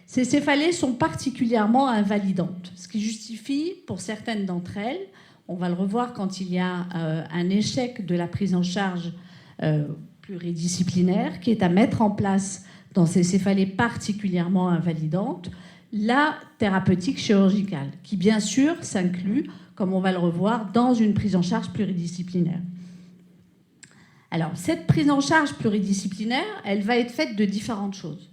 Ces céphalées sont particulièrement invalidantes, ce qui justifie, pour certaines d'entre elles, on va le revoir quand il y a un échec de la prise en charge pluridisciplinaire qui est à mettre en place dans ces céphalées particulièrement invalidantes, la thérapeutique chirurgicale, qui bien sûr s'inclut, comme on va le revoir, dans une prise en charge pluridisciplinaire. Alors, cette prise en charge pluridisciplinaire, elle va être faite de différentes choses.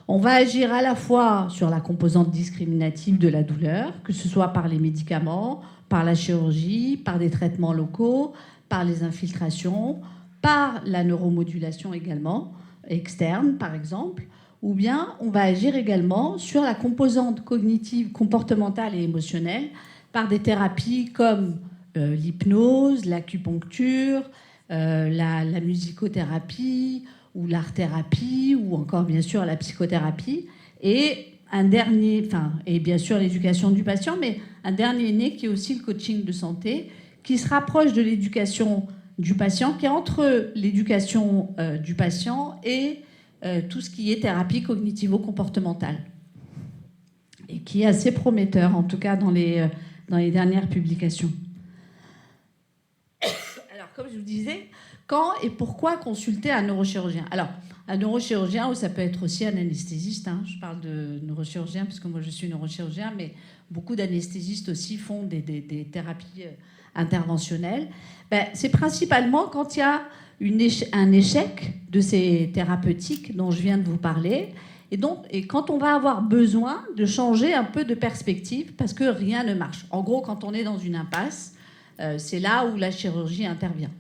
On va agir à la fois sur la composante discriminative de la douleur, que ce soit par les médicaments, par la chirurgie, par des traitements locaux, par les infiltrations, par la neuromodulation également, externe par exemple, ou bien on va agir également sur la composante cognitive, comportementale et émotionnelle par des thérapies comme l'hypnose, l'acupuncture, la musicothérapie ou l'art-thérapie ou encore bien sûr la psychothérapie et et bien sûr l'éducation du patient, mais un dernier né qui est aussi le coaching de santé qui se rapproche de l'éducation du patient, qui est entre l'éducation du patient et tout ce qui est thérapie cognitivo-comportementale et qui est assez prometteur, en tout cas dans les dernières publications. Alors, comme je vous disais, quand et pourquoi consulter un neurochirurgien ? Alors, un neurochirurgien, ou ça peut être aussi un anesthésiste, hein, je parle de neurochirurgien parce que moi je suis neurochirurgien, mais beaucoup d'anesthésistes aussi font des thérapies interventionnelles. C'est principalement quand il y a un échec de ces thérapeutiques dont je viens de vous parler, et quand on va avoir besoin de changer un peu de perspective parce que rien ne marche. En gros, quand on est dans une impasse, c'est là où la chirurgie intervient.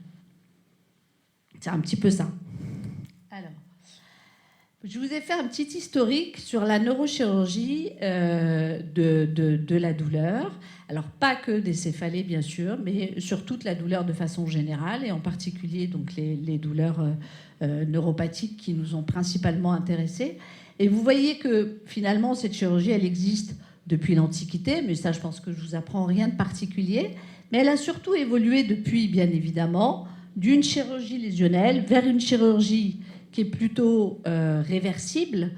C'est un petit peu ça. Alors, je vous ai fait un petit historique sur la neurochirurgie de la douleur. Alors, pas que des céphalées, bien sûr, mais sur toute la douleur de façon générale, et en particulier donc, les douleurs neuropathiques qui nous ont principalement intéressés. Et vous voyez que, finalement, cette chirurgie, elle existe depuis l'Antiquité, mais ça, je pense que je ne vous apprends rien de particulier. mais elle a surtout évolué depuis, bien évidemment, d'une chirurgie lésionnelle vers une chirurgie qui est plutôt réversible,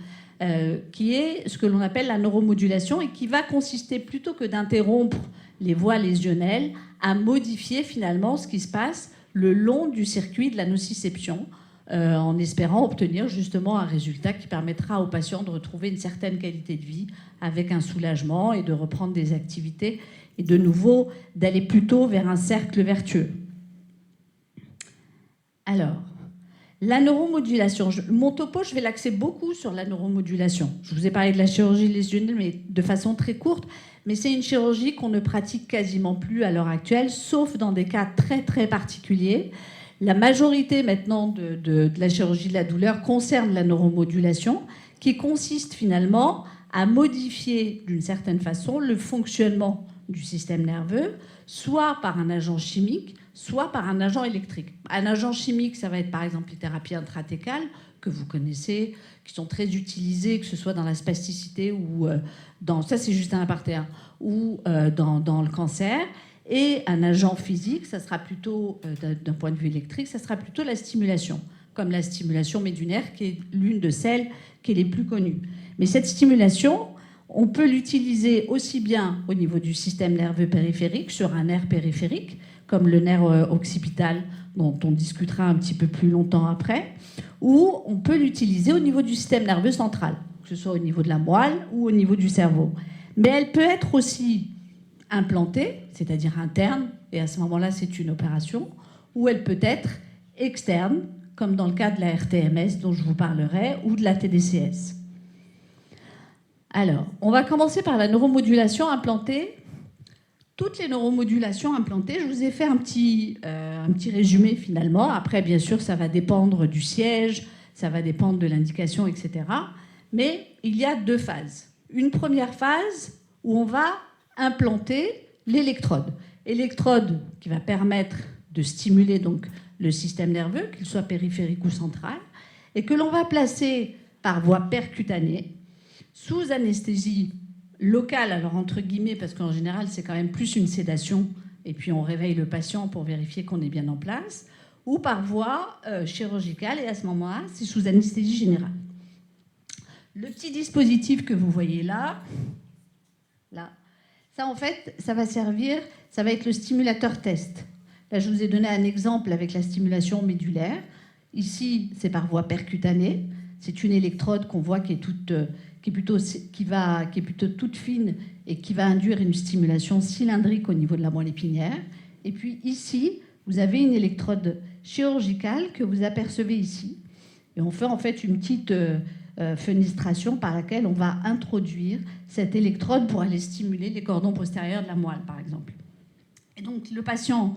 qui est ce que l'on appelle la neuromodulation et qui va consister, plutôt que d'interrompre les voies lésionnelles, à modifier finalement ce qui se passe le long du circuit de la nociception, en espérant obtenir justement un résultat qui permettra aux patients de retrouver une certaine qualité de vie avec un soulagement et de reprendre des activités et de nouveau d'aller plutôt vers un cercle vertueux. Alors, la neuromodulation. Mon topo, je vais l'axer beaucoup sur la neuromodulation. Je vous ai parlé de la chirurgie lésionnelle, mais de façon très courte. Mais c'est une chirurgie qu'on ne pratique quasiment plus à l'heure actuelle, sauf dans des cas très très particuliers. La majorité maintenant de la chirurgie de la douleur concerne la neuromodulation, qui consiste finalement à modifier d'une certaine façon le fonctionnement du système nerveux, soit par un agent chimique, soit par un agent électrique. Un agent chimique, ça va être par exemple les thérapies intrathecales, que vous connaissez, qui sont très utilisées, que ce soit dans la spasticité ou dans... Ça, c'est juste un aparté, hein, ou dans le cancer. Et un agent physique, ça sera plutôt, d'un point de vue électrique, ça sera plutôt la stimulation, comme la stimulation médunaire, qui est l'une de celles qui est les plus connues. Mais cette stimulation, on peut l'utiliser aussi bien au niveau du système nerveux périphérique, sur un nerf périphérique, comme le nerf occipital, dont on discutera un petit peu plus longtemps après, ou on peut l'utiliser au niveau du système nerveux central, que ce soit au niveau de la moelle ou au niveau du cerveau. Mais elle peut être aussi implantée, c'est-à-dire interne, et à ce moment-là, c'est une opération, ou elle peut être externe, comme dans le cas de la RTMS dont je vous parlerai, ou de la TDCS. Alors, on va commencer par la neuromodulation implantée. Toutes les neuromodulations implantées, je vous ai fait un petit résumé finalement. Après, bien sûr, ça va dépendre du siège, ça va dépendre de l'indication, etc. Mais il y a deux phases. Une première phase où on va implanter l'électrode. Électrode qui va permettre de stimuler donc le système nerveux, qu'il soit périphérique ou central, et que l'on va placer par voie percutanée, sous anesthésie locale, alors entre guillemets, parce qu'en général, c'est quand même plus une sédation, et puis on réveille le patient pour vérifier qu'on est bien en place, ou par voie chirurgicale, et à ce moment-là, c'est sous anesthésie générale. Le petit dispositif que vous voyez là, ça en fait, ça va servir, ça va être le stimulateur test. Là, je vous ai donné un exemple avec la stimulation médulaire. Ici, c'est par voie percutanée. C'est une électrode qu'on voit qui est plutôt toute fine et qui va induire une stimulation cylindrique au niveau de la moelle épinière. Et puis ici, vous avez une électrode chirurgicale que vous apercevez ici. Et on fait en fait une petite fenestration par laquelle on va introduire cette électrode pour aller stimuler les cordons postérieurs de la moelle, par exemple. Et donc le patient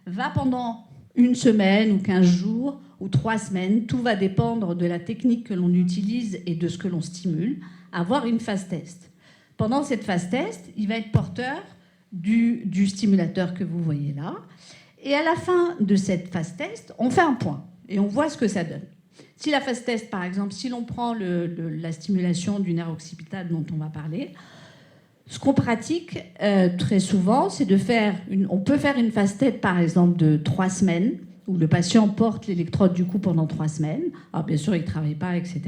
va pendant une semaine ou 15 jours ou 3 semaines, tout va dépendre de la technique que l'on utilise et de ce que l'on stimule, avoir une phase test. Pendant cette phase test, il va être porteur du stimulateur que vous voyez là. Et à la fin de cette phase test, on fait un point et on voit ce que ça donne. Si la phase test, par exemple, si l'on prend la stimulation du nerf occipital dont on va parler, ce qu'on pratique très souvent, c'est de faire on peut faire une phase test, par exemple, de 3 semaines, où le patient porte l'électrode du coup pendant 3 semaines. Alors bien sûr, il ne travaille pas, etc.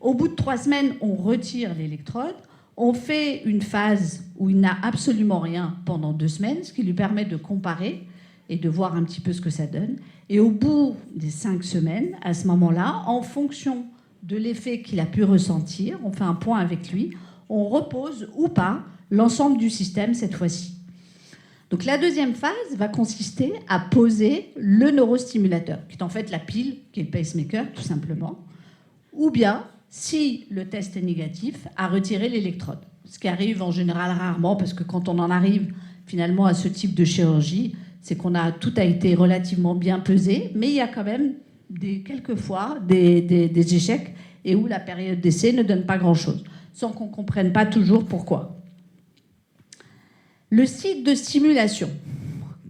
Au bout de 3 semaines, on retire l'électrode. On fait une phase où il n'a absolument rien pendant 2 semaines, ce qui lui permet de comparer et de voir un petit peu ce que ça donne. Et au bout des 5 semaines, à ce moment-là, en fonction de l'effet qu'il a pu ressentir, on fait un point avec lui, on repose ou pas l'ensemble du système cette fois-ci. Donc la deuxième phase va consister à poser le neurostimulateur, qui est en fait la pile, qui est le pacemaker, tout simplement, ou bien, si le test est négatif, à retirer l'électrode. Ce qui arrive en général rarement, parce que quand on en arrive finalement à ce type de chirurgie, c'est tout a été relativement bien pesé, mais il y a quand même quelquefois des échecs et où la période d'essai ne donne pas grand-chose, sans qu'on ne comprenne pas toujours pourquoi. Le site de stimulation,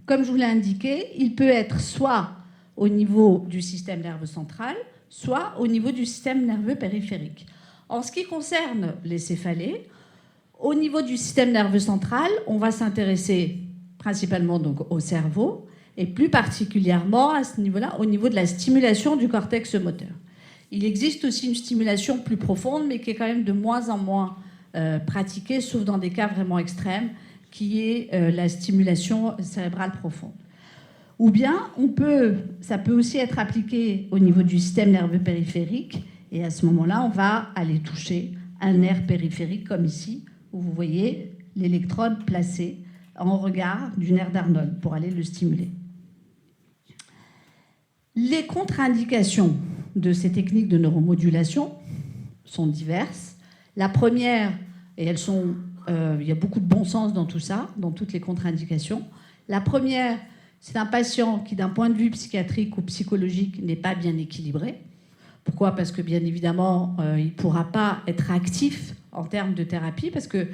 comme je vous l'ai indiqué, il peut être soit au niveau du système nerveux central, soit au niveau du système nerveux périphérique. En ce qui concerne les céphalées, au niveau du système nerveux central, on va s'intéresser principalement donc au cerveau, et plus particulièrement à ce niveau-là, au niveau de la stimulation du cortex moteur. Il existe aussi une stimulation plus profonde, mais qui est quand même de moins en moins pratiquée, sauf dans des cas vraiment extrêmes, qui est la stimulation cérébrale profonde. Ou bien, ça peut aussi être appliqué au niveau du système nerveux périphérique, et à ce moment-là, on va aller toucher un nerf périphérique, comme ici, où vous voyez l'électrode placée en regard du nerf d'Arnold pour aller le stimuler. Les contre-indications de ces techniques de neuromodulation sont diverses. La première, et il y a beaucoup de bon sens dans tout ça, dans toutes les contre-indications. La première, c'est un patient qui, d'un point de vue psychiatrique ou psychologique, n'est pas bien équilibré. Pourquoi ? Parce que, bien évidemment, il ne pourra pas être actif en termes de thérapie, parce que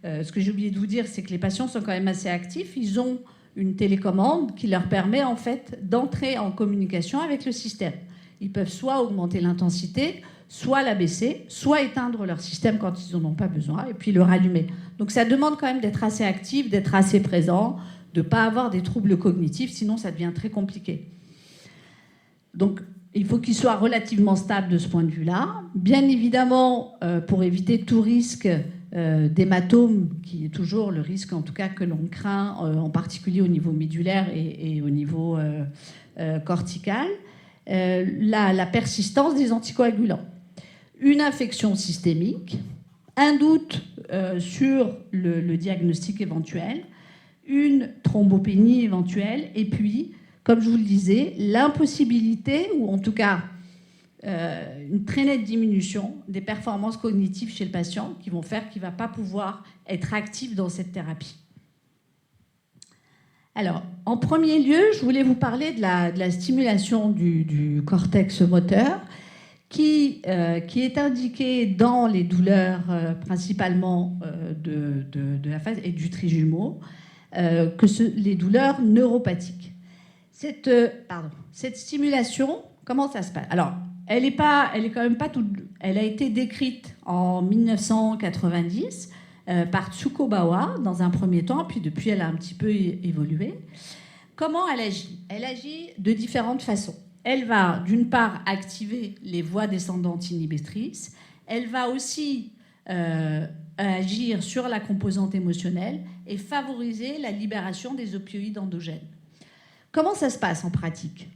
ce que j'ai oublié de vous dire, c'est que les patients sont quand même assez actifs. Ils ont une télécommande qui leur permet, en fait, d'entrer en communication avec le système. Ils peuvent soit augmenter l'intensité, soit l'abaisser, soit éteindre leur système quand ils n'en ont pas besoin, et puis le rallumer. Donc ça demande quand même d'être assez actif, d'être assez présent, de ne pas avoir des troubles cognitifs, sinon ça devient très compliqué. Donc il faut qu'il soit relativement stable de ce point de vue-là. Bien évidemment, pour éviter tout risque d'hématome, qui est toujours le risque en tout cas que l'on craint, en particulier au niveau médulaire et au niveau cortical, la persistance des anticoagulants. Une infection systémique, un doute sur le diagnostic éventuel, une thrombopénie éventuelle, et puis, comme je vous le disais, l'impossibilité, ou en tout cas une très nette diminution des performances cognitives chez le patient qui vont faire qu'il ne va pas pouvoir être actif dans cette thérapie. Alors, en premier lieu, je voulais vous parler de la stimulation du cortex moteur qui est indiquée dans les douleurs principalement de la phase et du trijumeau, les douleurs neuropathiques. Cette stimulation, comment ça se passe ? Alors, elle a été décrite en 1990 par Tsukobawa dans un premier temps, puis depuis elle a un petit peu évolué. Comment elle agit ? Elle agit de différentes façons. Elle va d'une part activer les voies descendantes inhibitrices, elle va aussi agir sur la composante émotionnelle et favoriser la libération des opioïdes endogènes. Comment ça se passe en pratique ?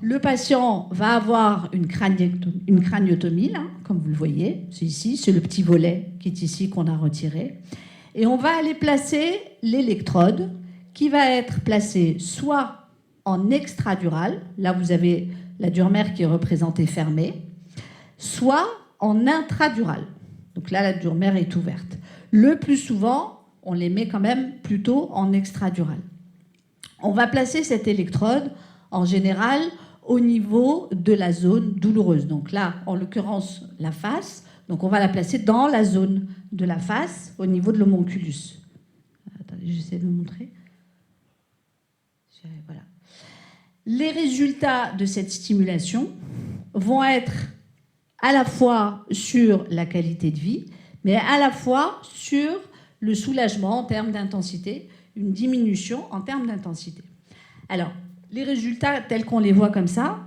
Le patient va avoir une craniotomie, là, comme vous le voyez, c'est ici, c'est le petit volet qui est ici qu'on a retiré. Et on va aller placer l'électrode qui va être placée soit en extradural, là vous avez la dure-mère qui est représentée fermée, soit en intradural. Donc là, la dure-mère est ouverte. Le plus souvent, on les met quand même plutôt en extradural. On va placer cette électrode, en général, au niveau de la zone douloureuse. Donc là, en l'occurrence, la face. Donc on va la placer dans la zone de la face, au niveau de l'homonculus. Attendez, j'essaie de vous montrer. Voilà. Les résultats de cette stimulation vont être à la fois sur la qualité de vie, mais à la fois sur le soulagement en termes d'intensité, une diminution en termes d'intensité. Alors, les résultats tels qu'on les voit comme ça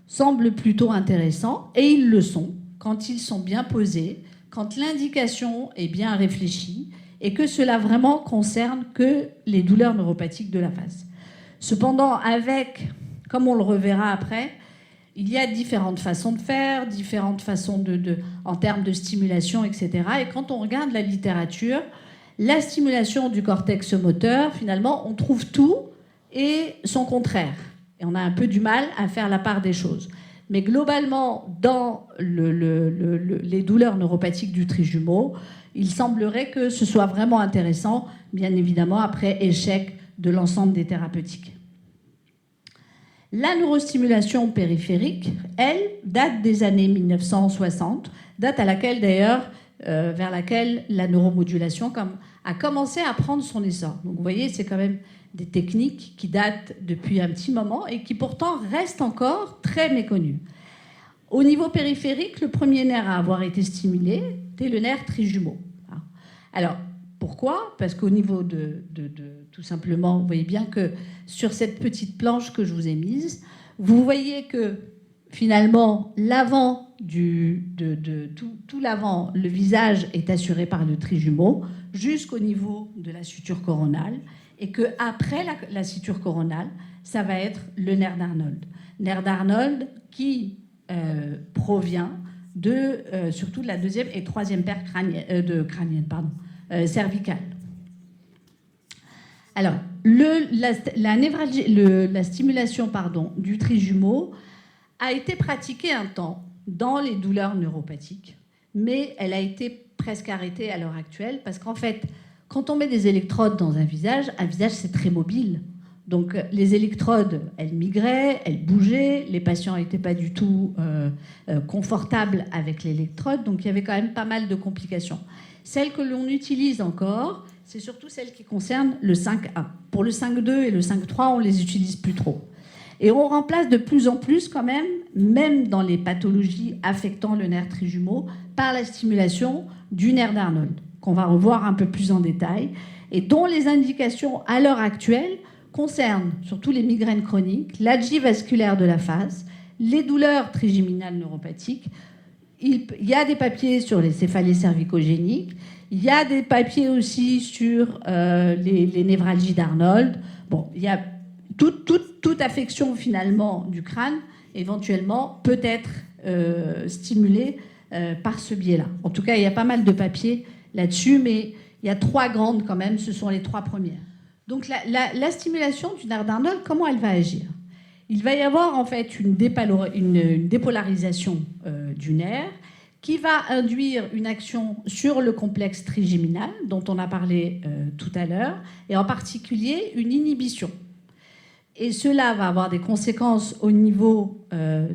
semblent plutôt intéressants, et ils le sont quand ils sont bien posés, quand l'indication est bien réfléchie, et que cela vraiment concerne que les douleurs neuropathiques de la face. Cependant, comme on le reverra après, il y a différentes façons de faire, différentes façons en termes de stimulation, etc. Et quand on regarde la littérature, la stimulation du cortex moteur, finalement, on trouve tout et son contraire. Et on a un peu du mal à faire la part des choses. Mais globalement, dans les douleurs neuropathiques du trijumeau, il semblerait que ce soit vraiment intéressant, bien évidemment, après échec de l'ensemble des thérapeutiques. La neurostimulation périphérique, elle, date des années 1960, date à laquelle d'ailleurs, vers laquelle la neuromodulation a commencé à prendre son essor. Donc vous voyez, c'est quand même des techniques qui datent depuis un petit moment et qui pourtant restent encore très méconnues. Au niveau périphérique, le premier nerf à avoir été stimulé était le nerf trijumeau. Alors, Pourquoi ? Parce qu'au niveau tout simplement, vous voyez bien que sur cette petite planche que je vous ai mise, vous voyez que finalement, l'avant tout l'avant, le visage est assuré par le trijumeau jusqu'au niveau de la suture coronale, et que après la suture coronale, ça va être le nerf d'Arnold. Nerf d'Arnold qui provient surtout de la deuxième et troisième paire cervicale. Alors, la stimulation du trijumeau a été pratiquée un temps dans les douleurs neuropathiques, mais elle a été presque arrêtée à l'heure actuelle, parce qu'en fait, quand on met des électrodes dans un visage, c'est très mobile. Donc les électrodes, elles migraient, elles bougeaient, les patients n'étaient pas du tout confortables avec l'électrode, donc il y avait quand même pas mal de complications. Celles que l'on utilise encore, c'est surtout celles qui concernent le 5A. Pour le 5.2 et le 5.3, on ne les utilise plus trop. Et on remplace de plus en plus quand même dans les pathologies affectant le nerf trijumeau, par la stimulation du nerf d'Arnold, qu'on va revoir un peu plus en détail, et dont les indications à l'heure actuelle concernent surtout les migraines chroniques, l'atgie vasculaire de la face, les douleurs trigeminales neuropathiques. Il y a des papiers sur les céphalées cervicogéniques, il y a des papiers aussi sur les névralgies d'Arnold. Bon, il y a toute affection finalement du crâne, éventuellement, peut être stimulée par ce biais-là. En tout cas, il y a pas mal de papiers là-dessus, mais il y a 3 grandes quand même, ce sont les 3 premières. Donc la stimulation du nerf d'Arnold, comment elle va agir ? Il va y avoir en fait une dépolarisation du nerf qui va induire une action sur le complexe trigeminal dont on a parlé tout à l'heure, et en particulier une inhibition. Et cela va avoir des conséquences au niveau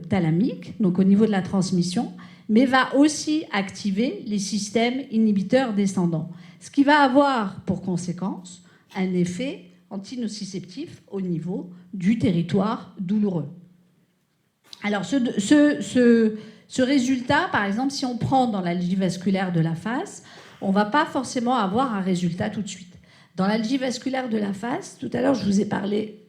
thalamique, donc au niveau de la transmission, mais va aussi activer les systèmes inhibiteurs descendants, ce qui va avoir pour conséquence un effet antinociceptif au niveau du territoire douloureux. Alors ce résultat, par exemple, si on prend dans l'algie vasculaire de la face, on ne va pas forcément avoir un résultat tout de suite. Dans l'algie vasculaire de la face, tout à l'heure je vous ai parlé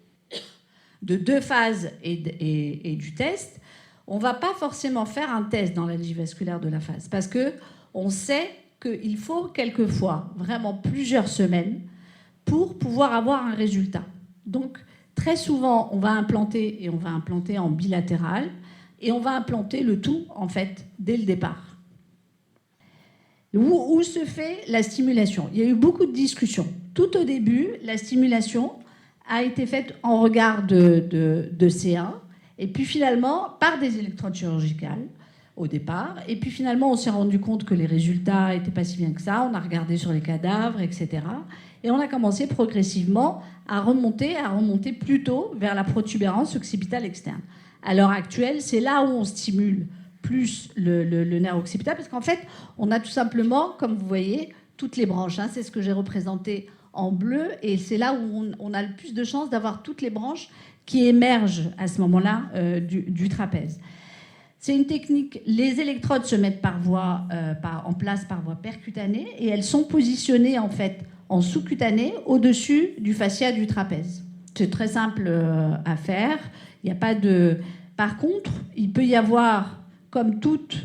de 2 phases et du test. On ne va pas forcément faire un test dans l'algie vasculaire de la face, parce qu'on sait qu'il faut quelquefois vraiment plusieurs semaines pour pouvoir avoir un résultat. Donc, très souvent, on va implanter en bilatéral, et on va implanter le tout, en fait, dès le départ. Où se fait la stimulation ? Il y a eu beaucoup de discussions. Tout au début, la stimulation a été faite en regard de C1, et puis finalement, par des électrodes chirurgicales, au départ. Et puis finalement, on s'est rendu compte que les résultats n'étaient pas si bien que ça. On a regardé sur les cadavres, etc. Et on a commencé progressivement à remonter plutôt vers la protubérance occipitale externe. À l'heure actuelle, c'est là où on stimule plus le nerf occipital, parce qu'en fait, on a tout simplement, comme vous voyez, toutes les branches. C'est ce que j'ai représenté en bleu, et c'est là où on a le plus de chances d'avoir toutes les branches qui émergent à ce moment-là du trapèze. C'est une technique, les électrodes se mettent en place par voie percutanée, et elles sont positionnées en fait en sous-cutané au-dessus du fascia du trapèze. C'est très simple à faire. Il n'y a pas de... Par contre, il peut y avoir, comme toute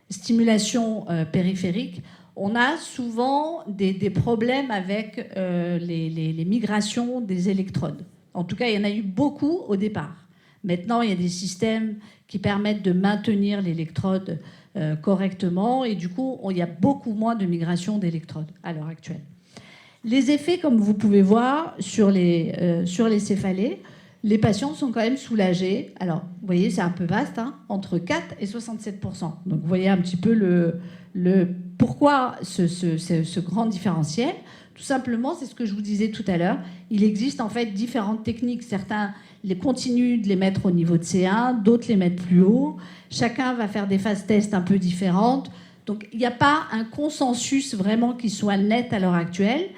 stimulation périphérique, on a souvent des problèmes avec les migrations des électrodes. En tout cas, il y en a eu beaucoup au départ. Maintenant, il y a des systèmes qui permettent de maintenir l'électrode correctement, et du coup, il y a beaucoup moins de migration d'électrodes à l'heure actuelle. Les effets, comme vous pouvez voir, sur les céphalées, les patients sont quand même soulagés. Alors, vous voyez, c'est un peu vaste, entre 4 et 67%. Donc, vous voyez un petit peu pourquoi ce grand différentiel. Tout simplement, c'est ce que je vous disais tout à l'heure. Il existe en fait différentes techniques. Certains les continuent de les mettre au niveau de C1, d'autres les mettent plus haut. Chacun va faire des phases tests un peu différentes. Donc, il n'y a pas un consensus vraiment qui soit net à l'heure actuelle.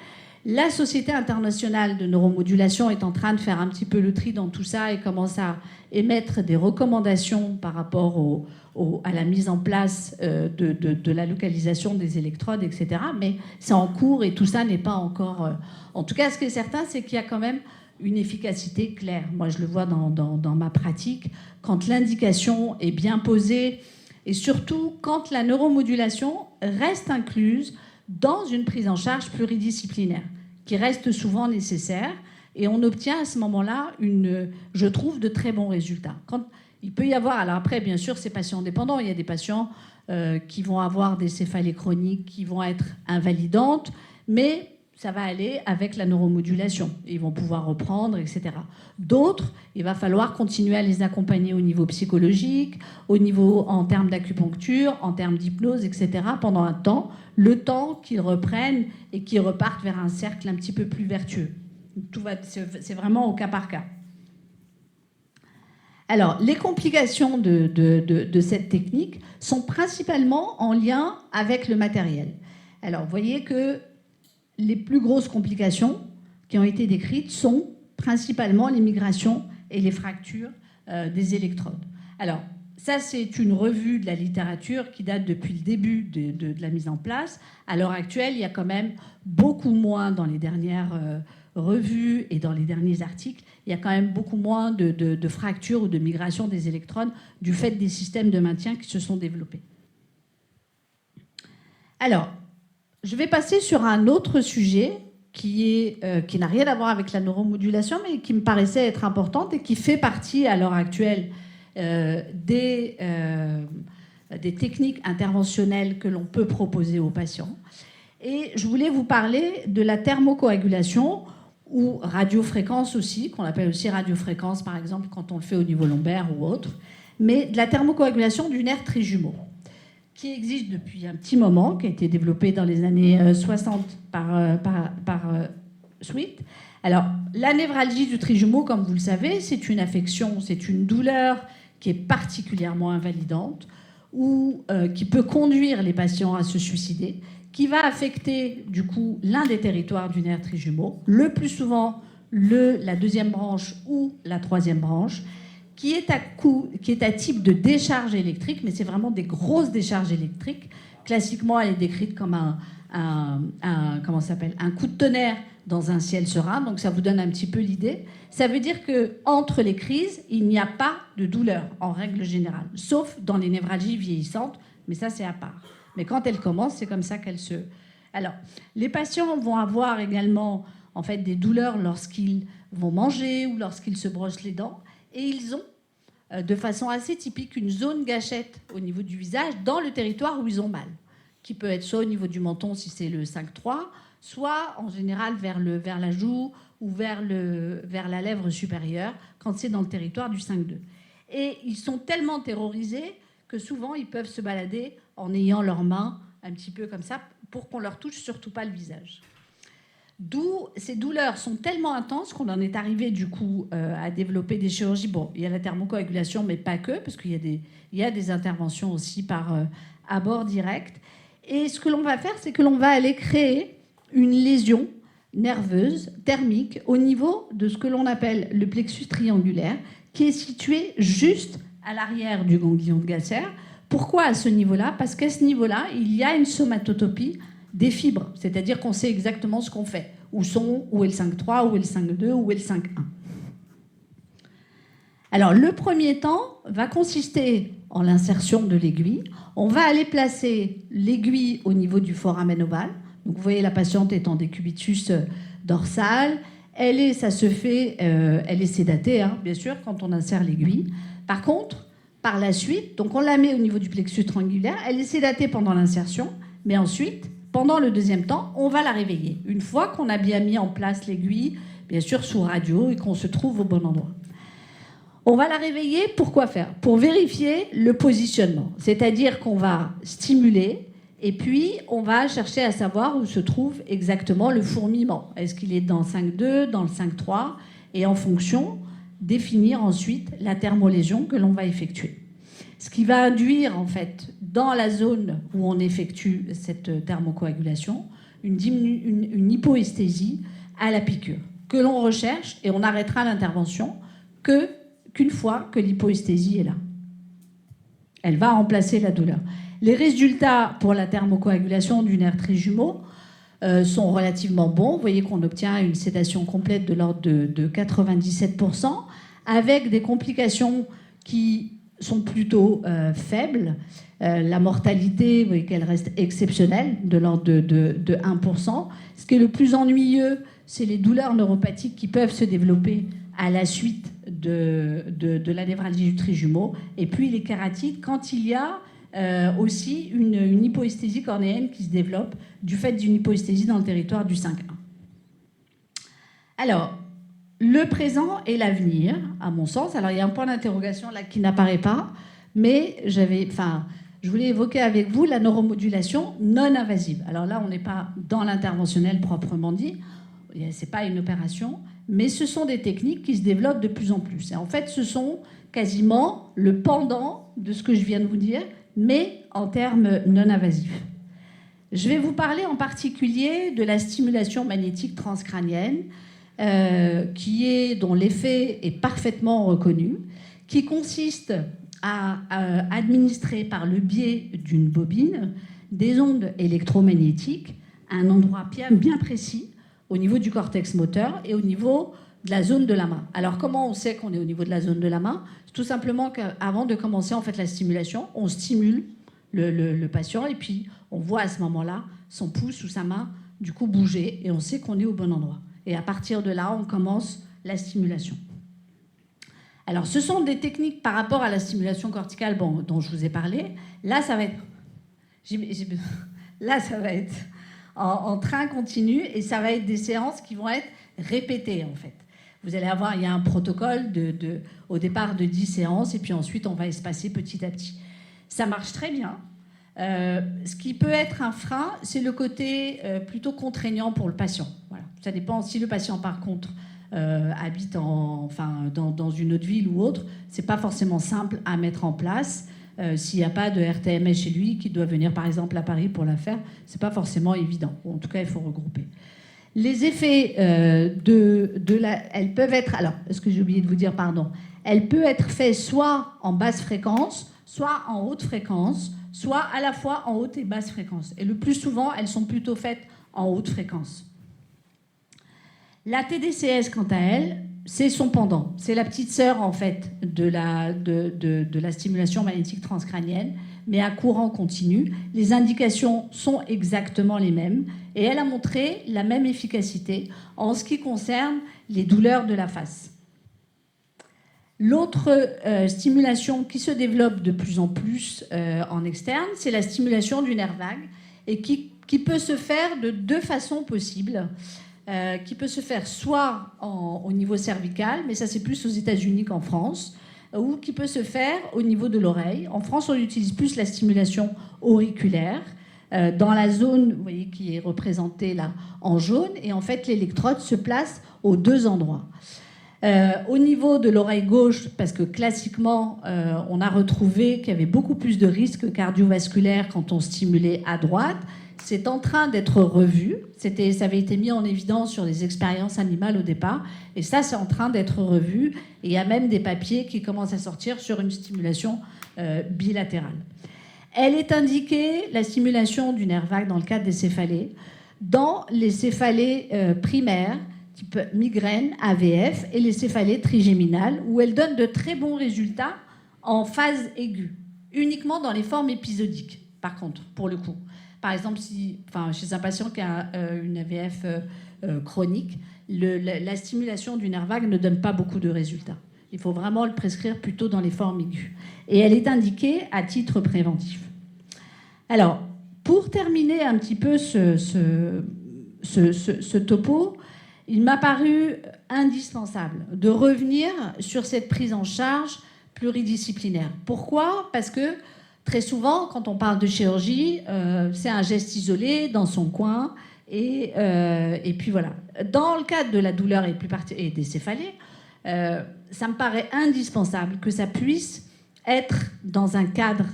La Société internationale de neuromodulation est en train de faire un petit peu le tri dans tout ça et commence à émettre des recommandations par rapport à la mise en place de la localisation des électrodes, etc. Mais c'est en cours et tout ça n'est pas encore... En tout cas, ce qui est certain, c'est qu'il y a quand même une efficacité claire. Moi, je le vois dans ma pratique, quand l'indication est bien posée et surtout quand la neuromodulation reste incluse dans une prise en charge pluridisciplinaire, qui reste souvent nécessaire, et on obtient à ce moment-là, je trouve, de très bons résultats. Il peut y avoir, alors après, bien sûr, c'est patient dépendant, il y a des patients qui vont avoir des céphalées chroniques qui vont être invalidantes, mais ça va aller avec la neuromodulation. Ils vont pouvoir reprendre, etc. D'autres, il va falloir continuer à les accompagner au niveau psychologique, au niveau en termes d'acupuncture, en termes d'hypnose, etc. pendant un temps, le temps qu'ils reprennent et qu'ils repartent vers un cercle un petit peu plus vertueux. C'est vraiment au cas par cas. Alors, les complications de cette technique sont principalement en lien avec le matériel. Alors, vous voyez que les plus grosses complications qui ont été décrites sont principalement les migrations et les fractures des électrodes. Alors, ça, c'est une revue de la littérature qui date depuis le début de la mise en place. À l'heure actuelle, il y a quand même beaucoup moins dans les dernières revues et dans les derniers articles, il y a quand même beaucoup moins de fractures ou de migration des électrodes du fait des systèmes de maintien qui se sont développés. Alors, je vais passer sur un autre sujet qui n'a rien à voir avec la neuromodulation, mais qui me paraissait être importante et qui fait partie à l'heure actuelle des techniques interventionnelles que l'on peut proposer aux patients. Et je voulais vous parler de la thermocoagulation ou radiofréquence aussi, qu'on appelle aussi radiofréquence par exemple quand on le fait au niveau lombaire ou autre, mais de la thermocoagulation du nerf trijumeau, qui existe depuis un petit moment, qui a été développé dans les années 60 par Sweet. Alors, la névralgie du trijumeau, comme vous le savez, c'est une affection, c'est une douleur qui est particulièrement invalidante ou qui peut conduire les patients à se suicider, qui va affecter du coup l'un des territoires du nerf trijumeau, le plus souvent la deuxième branche ou la troisième branche, qui est à type de décharge électrique, mais c'est vraiment des grosses décharges électriques. Classiquement, elle est décrite comme un coup de tonnerre dans un ciel serein, donc ça vous donne un petit peu l'idée. Ça veut dire qu'entre les crises, il n'y a pas de douleur, en règle générale, sauf dans les névralgies vieillissantes, mais ça c'est à part. Mais quand elles commencent, c'est comme ça qu'elles se... Alors, les patients vont avoir également en fait, des douleurs lorsqu'ils vont manger ou lorsqu'ils se brossent les dents, et ils ont, de façon assez typique, une zone gâchette au niveau du visage, dans le territoire où ils ont mal, qui peut être soit au niveau du menton si c'est le 5-3, soit en général vers la joue ou vers la lèvre supérieure, quand c'est dans le territoire du 5-2. Et ils sont tellement terrorisés que souvent ils peuvent se balader en ayant leurs mains un petit peu comme ça, pour qu'on leur touche surtout pas le visage. D'où ces douleurs sont tellement intenses qu'on en est arrivé du coup à développer des chirurgies. Bon, il y a la thermocoagulation, mais pas que, parce qu'il y a des interventions aussi par abord direct. Et ce que l'on va faire, c'est que l'on va aller créer une lésion nerveuse, thermique, au niveau de ce que l'on appelle le plexus triangulaire, qui est situé juste à l'arrière du ganglion de Gasser. Pourquoi à ce niveau-là ? Parce qu'à ce niveau-là, il y a une somatotopie des fibres, c'est-à-dire qu'on sait exactement ce qu'on fait. Où est le 5-3, où est le 5-2, où est le 5-1. Alors, le premier temps va consister en l'insertion de l'aiguille. On va aller placer l'aiguille au niveau du foramen ovale. Donc, vous voyez, la patiente est en décubitus dorsal. Elle est sédatée, hein, bien sûr, quand on insère l'aiguille. Par contre, par la suite, donc on la met au niveau du plexus triangulaire. Elle est sédatée pendant l'insertion, mais ensuite, pendant le deuxième temps, on va la réveiller. Une fois qu'on a bien mis en place l'aiguille, bien sûr sous radio, et qu'on se trouve au bon endroit. On va la réveiller pour quoi faire ? Pour vérifier le positionnement. C'est-à-dire qu'on va stimuler, et puis on va chercher à savoir où se trouve exactement le fourmillement. Est-ce qu'il est dans le 5-2, dans le 5-3 ? Et en fonction, définir ensuite la thermolésion que l'on va effectuer. Ce qui va induire, en fait, dans la zone où on effectue cette thermocoagulation, une hypoesthésie à la piqûre, que l'on recherche, et on arrêtera l'intervention qu'une fois que l'hypoesthésie est là. Elle va remplacer la douleur. Les résultats pour la thermocoagulation du nerf trijumeau sont relativement bons. Vous voyez qu'on obtient une sédation complète de l'ordre de 97%, avec des complications qui sont plutôt faibles. La mortalité, vous voyez qu'elle reste exceptionnelle, de l'ordre de 1%. Ce qui est le plus ennuyeux, c'est les douleurs neuropathiques qui peuvent se développer à la suite de la névralgie du trijumeau. Et puis les kératites, quand il y a aussi une hypoesthésie cornéenne qui se développe du fait d'une hypoesthésie dans le territoire du 5-1. Alors, le présent et l'avenir, à mon sens. Alors, il y a un point d'interrogation là qui n'apparaît pas, mais je voulais évoquer avec vous la neuromodulation non invasive. Alors là, on n'est pas dans l'interventionnel proprement dit, ce n'est pas une opération, mais ce sont des techniques qui se développent de plus en plus. Et en fait, ce sont quasiment le pendant de ce que je viens de vous dire, mais en termes non invasifs. Je vais vous parler en particulier de la stimulation magnétique transcrânienne, dont l'effet est parfaitement reconnu, qui consiste à administrer par le biais d'une bobine des ondes électromagnétiques à un endroit bien précis au niveau du cortex moteur et au niveau de la zone de la main. Alors comment on sait qu'on est au niveau de la zone de la main? C'est tout simplement qu'avant de commencer en fait la stimulation, on stimule le patient et puis on voit à ce moment-là son pouce ou sa main du coup bouger et on sait qu'on est au bon endroit. Et à partir de là, on commence la stimulation. Alors, ce sont des techniques par rapport à la stimulation corticale dont je vous ai parlé. Là, ça va être en train continu et ça va être des séances qui vont être répétées, en fait. Vous allez avoir, il y a un protocole au départ de 10 séances et puis ensuite, on va espacer petit à petit. Ça marche très bien. Ce qui peut être un frein, c'est le côté plutôt contraignant pour le patient. Voilà. Ça dépend si le patient, par contre, habite dans une autre ville ou autre, c'est pas forcément simple à mettre en place. S'il n'y a pas de RTMS chez lui, qui doit venir par exemple à Paris pour la faire, c'est pas forcément évident. En tout cas, il faut regrouper. Les effets elles peuvent être. Alors, est-ce que j'ai oublié de vous dire, pardon. Elle peut être faite soit en basse fréquence, soit en haute fréquence, soit à la fois en haute et basse fréquence. Et le plus souvent, elles sont plutôt faites en haute fréquence. La TDCS, quant à elle, c'est son pendant. C'est la petite sœur, en fait, de la stimulation magnétique transcrânienne, mais à courant continu. Les indications sont exactement les mêmes et elle a montré la même efficacité en ce qui concerne les douleurs de la face. L'autre stimulation qui se développe de plus en plus en externe, c'est la stimulation du nerf vague et qui peut se faire de deux façons possibles. Qui peut se faire soit au niveau cervical, mais ça c'est plus aux États-Unis qu'en France, ou qui peut se faire au niveau de l'oreille. En France, on utilise plus la stimulation auriculaire, dans la zone, vous voyez, qui est représentée là en jaune, et en fait l'électrode se place aux deux endroits. Au niveau de l'oreille gauche, parce que classiquement, on a retrouvé qu'il y avait beaucoup plus de risques cardiovasculaires quand on stimulait à droite. C'est en train d'être revu. Ça avait été mis en évidence sur les expériences animales au départ. Et ça, c'est en train d'être revu. Et il y a même des papiers qui commencent à sortir sur une stimulation bilatérale. Elle est indiquée, la stimulation du nerf vague, dans le cadre des céphalées, dans les céphalées primaires, type migraine, AVF, et les céphalées trigéminales, où elle donne de très bons résultats en phase aiguë, uniquement dans les formes épisodiques, par contre, pour le coup. Par exemple, chez un patient qui a une AVF chronique, la stimulation du nerf vague ne donne pas beaucoup de résultats. Il faut vraiment le prescrire plutôt dans les formes aiguës. Et elle est indiquée à titre préventif. Alors, pour terminer un petit peu ce topo, il m'a paru indispensable de revenir sur cette prise en charge pluridisciplinaire. Pourquoi ? Parce que très souvent, quand on parle de chirurgie, c'est un geste isolé dans son coin. Et puis voilà. Dans le cadre de la douleur et des céphalées, ça me paraît indispensable que ça puisse être dans un cadre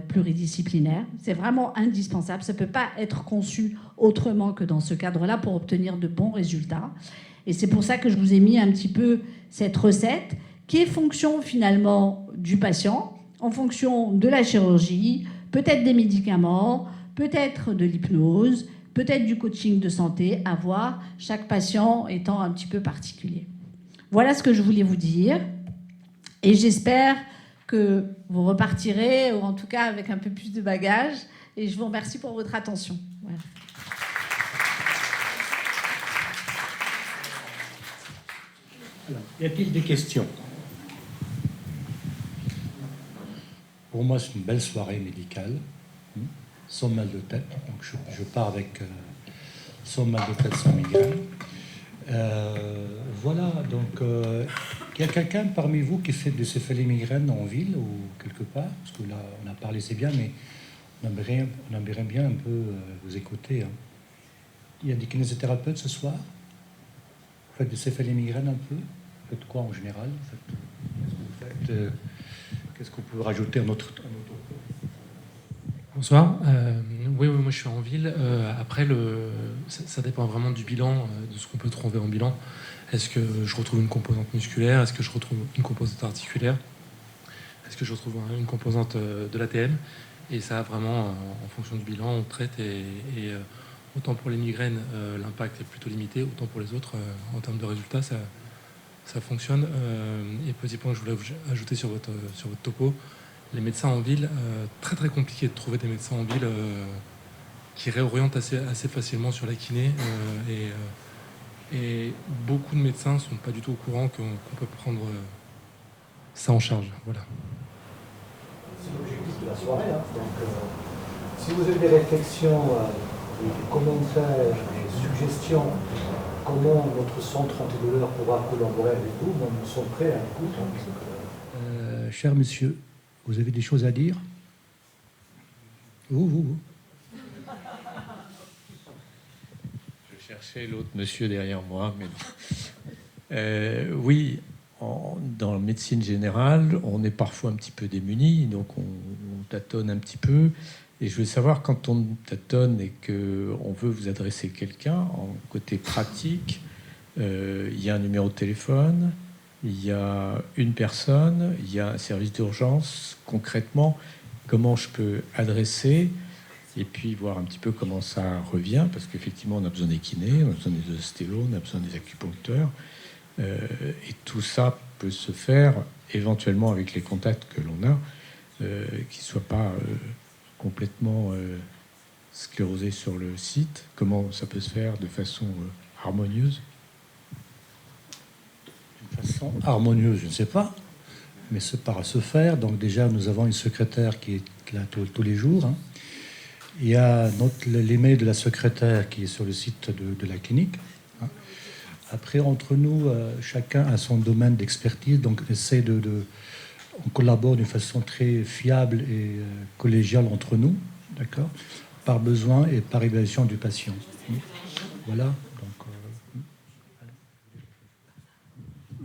pluridisciplinaire. C'est vraiment indispensable. Ça ne peut pas être conçu autrement que dans ce cadre-là pour obtenir de bons résultats. Et c'est pour ça que je vous ai mis un petit peu cette recette qui est fonction finalement du patient, en fonction de la chirurgie, peut-être des médicaments, peut-être de l'hypnose, peut-être du coaching de santé, à voir, chaque patient étant un petit peu particulier. Voilà ce que je voulais vous dire. Et j'espère que vous repartirez, ou en tout cas avec un peu plus de bagages. Et je vous remercie pour votre attention. Voilà. Alors, y a-t-il des questions? Pour moi, c'est une belle soirée médicale, sans mal de tête. Donc je pars avec sans mal de tête, sans migraine. Voilà, donc il y a quelqu'un parmi vous qui fait des céphalées migraines en ville ou quelque part? Parce que là, on a parlé, c'est bien, mais on aimerait bien un peu vous écouter. Hein. Il y a des kinésithérapeutes ce soir? Vous faites des céphalées migraines un peu? Vous faites quoi en général? Qu'est-ce que vous faites? Qu'est-ce qu'on peut rajouter à notre Bonsoir. Oui, moi je suis en ville. Après, ça dépend vraiment du bilan, de ce qu'on peut trouver en bilan. Est-ce que je retrouve une composante musculaire? Est-ce que je retrouve une composante articulaire? Est-ce que je retrouve une composante de l'ATM? Et ça, vraiment, en fonction du bilan, on traite. Et autant pour les migraines, l'impact est plutôt limité. Autant pour les autres, en termes de résultats, ça fonctionne. Et petit point que je voulais ajouter sur votre topo. Les médecins en ville, très très compliqué de trouver des médecins en ville qui réorientent assez facilement sur la kiné. Et beaucoup de médecins ne sont pas du tout au courant qu'on peut prendre ça en charge. Voilà. C'est l'objectif de la soirée. Hein. Donc, si vous avez des réflexions, des commentaires, des suggestions, comment notre centre antidouleur pourra collaborer avec vous, nous sommes prêts à l'écoute. Cher monsieur, vous avez des choses à dire? Vous. Je cherchais l'autre monsieur derrière moi. Mais oui, dans la médecine générale, on est parfois un petit peu démuni, donc on tâtonne un petit peu. Et je veux savoir, quand on tâtonne et qu'on veut vous adresser quelqu'un, en côté pratique, il y a un numéro de téléphone, il y a une personne, il y a un service d'urgence. Concrètement, comment je peux adresser et puis voir un petit peu comment ça revient, parce qu'effectivement, on a besoin des kinés, on a besoin des ostéos, on a besoin des acupuncteurs. Et tout ça peut se faire éventuellement avec les contacts que l'on a, qui ne soient pas complètement sclérosés sur le site. Comment ça peut se faire de façon harmonieuse? Façon harmonieuse, je ne sais pas, mais ce pourra se faire. Donc déjà, nous avons une secrétaire qui est là tous les jours. Hein. Il y a l'email de la secrétaire qui est sur le site de la clinique. Hein. Après, entre nous, chacun a son domaine d'expertise, donc on collabore d'une façon très fiable et collégiale entre nous, d'accord, par besoin et par évaluation du patient. Voilà.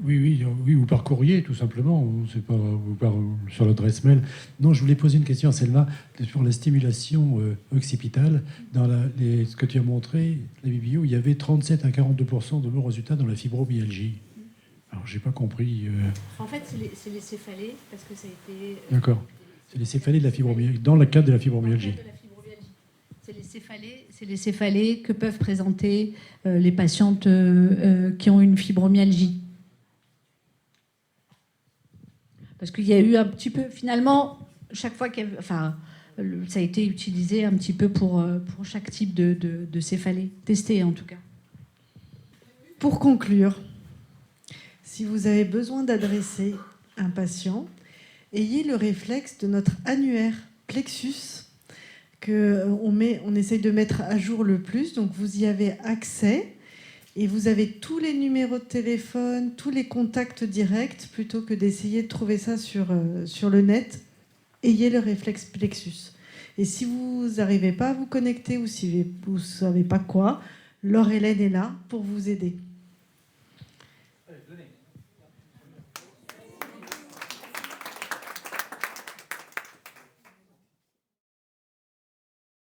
Oui, ou par courrier, tout simplement. C'est pas ou sur l'adresse mail. Non, je voulais poser une question à Selma sur la stimulation occipitale. Dans ce que tu as montré, la BBO, il y avait 37 à 42% de bons résultats dans la fibromyalgie. Alors, j'ai pas compris. En fait, c'est les céphalées, parce que ça a été... D'accord. C'est les céphalées de la fibromyalgie, dans le cadre de la fibromyalgie. C'est les céphalées que peuvent présenter les patientes qui ont une fibromyalgie. Parce qu'il y a eu un petit peu, finalement, chaque fois ça a été utilisé un petit peu pour chaque type de céphalée, testé en tout cas. Pour conclure, si vous avez besoin d'adresser un patient, ayez le réflexe de notre annuaire Plexus qu'on essaye de mettre à jour le plus. Donc vous y avez accès. Et vous avez tous les numéros de téléphone, tous les contacts directs, plutôt que d'essayer de trouver ça sur le net. Ayez le réflexe Plexus. Et si vous n'arrivez pas à vous connecter ou si vous ne savez pas quoi, Laure Hélène est là pour vous aider.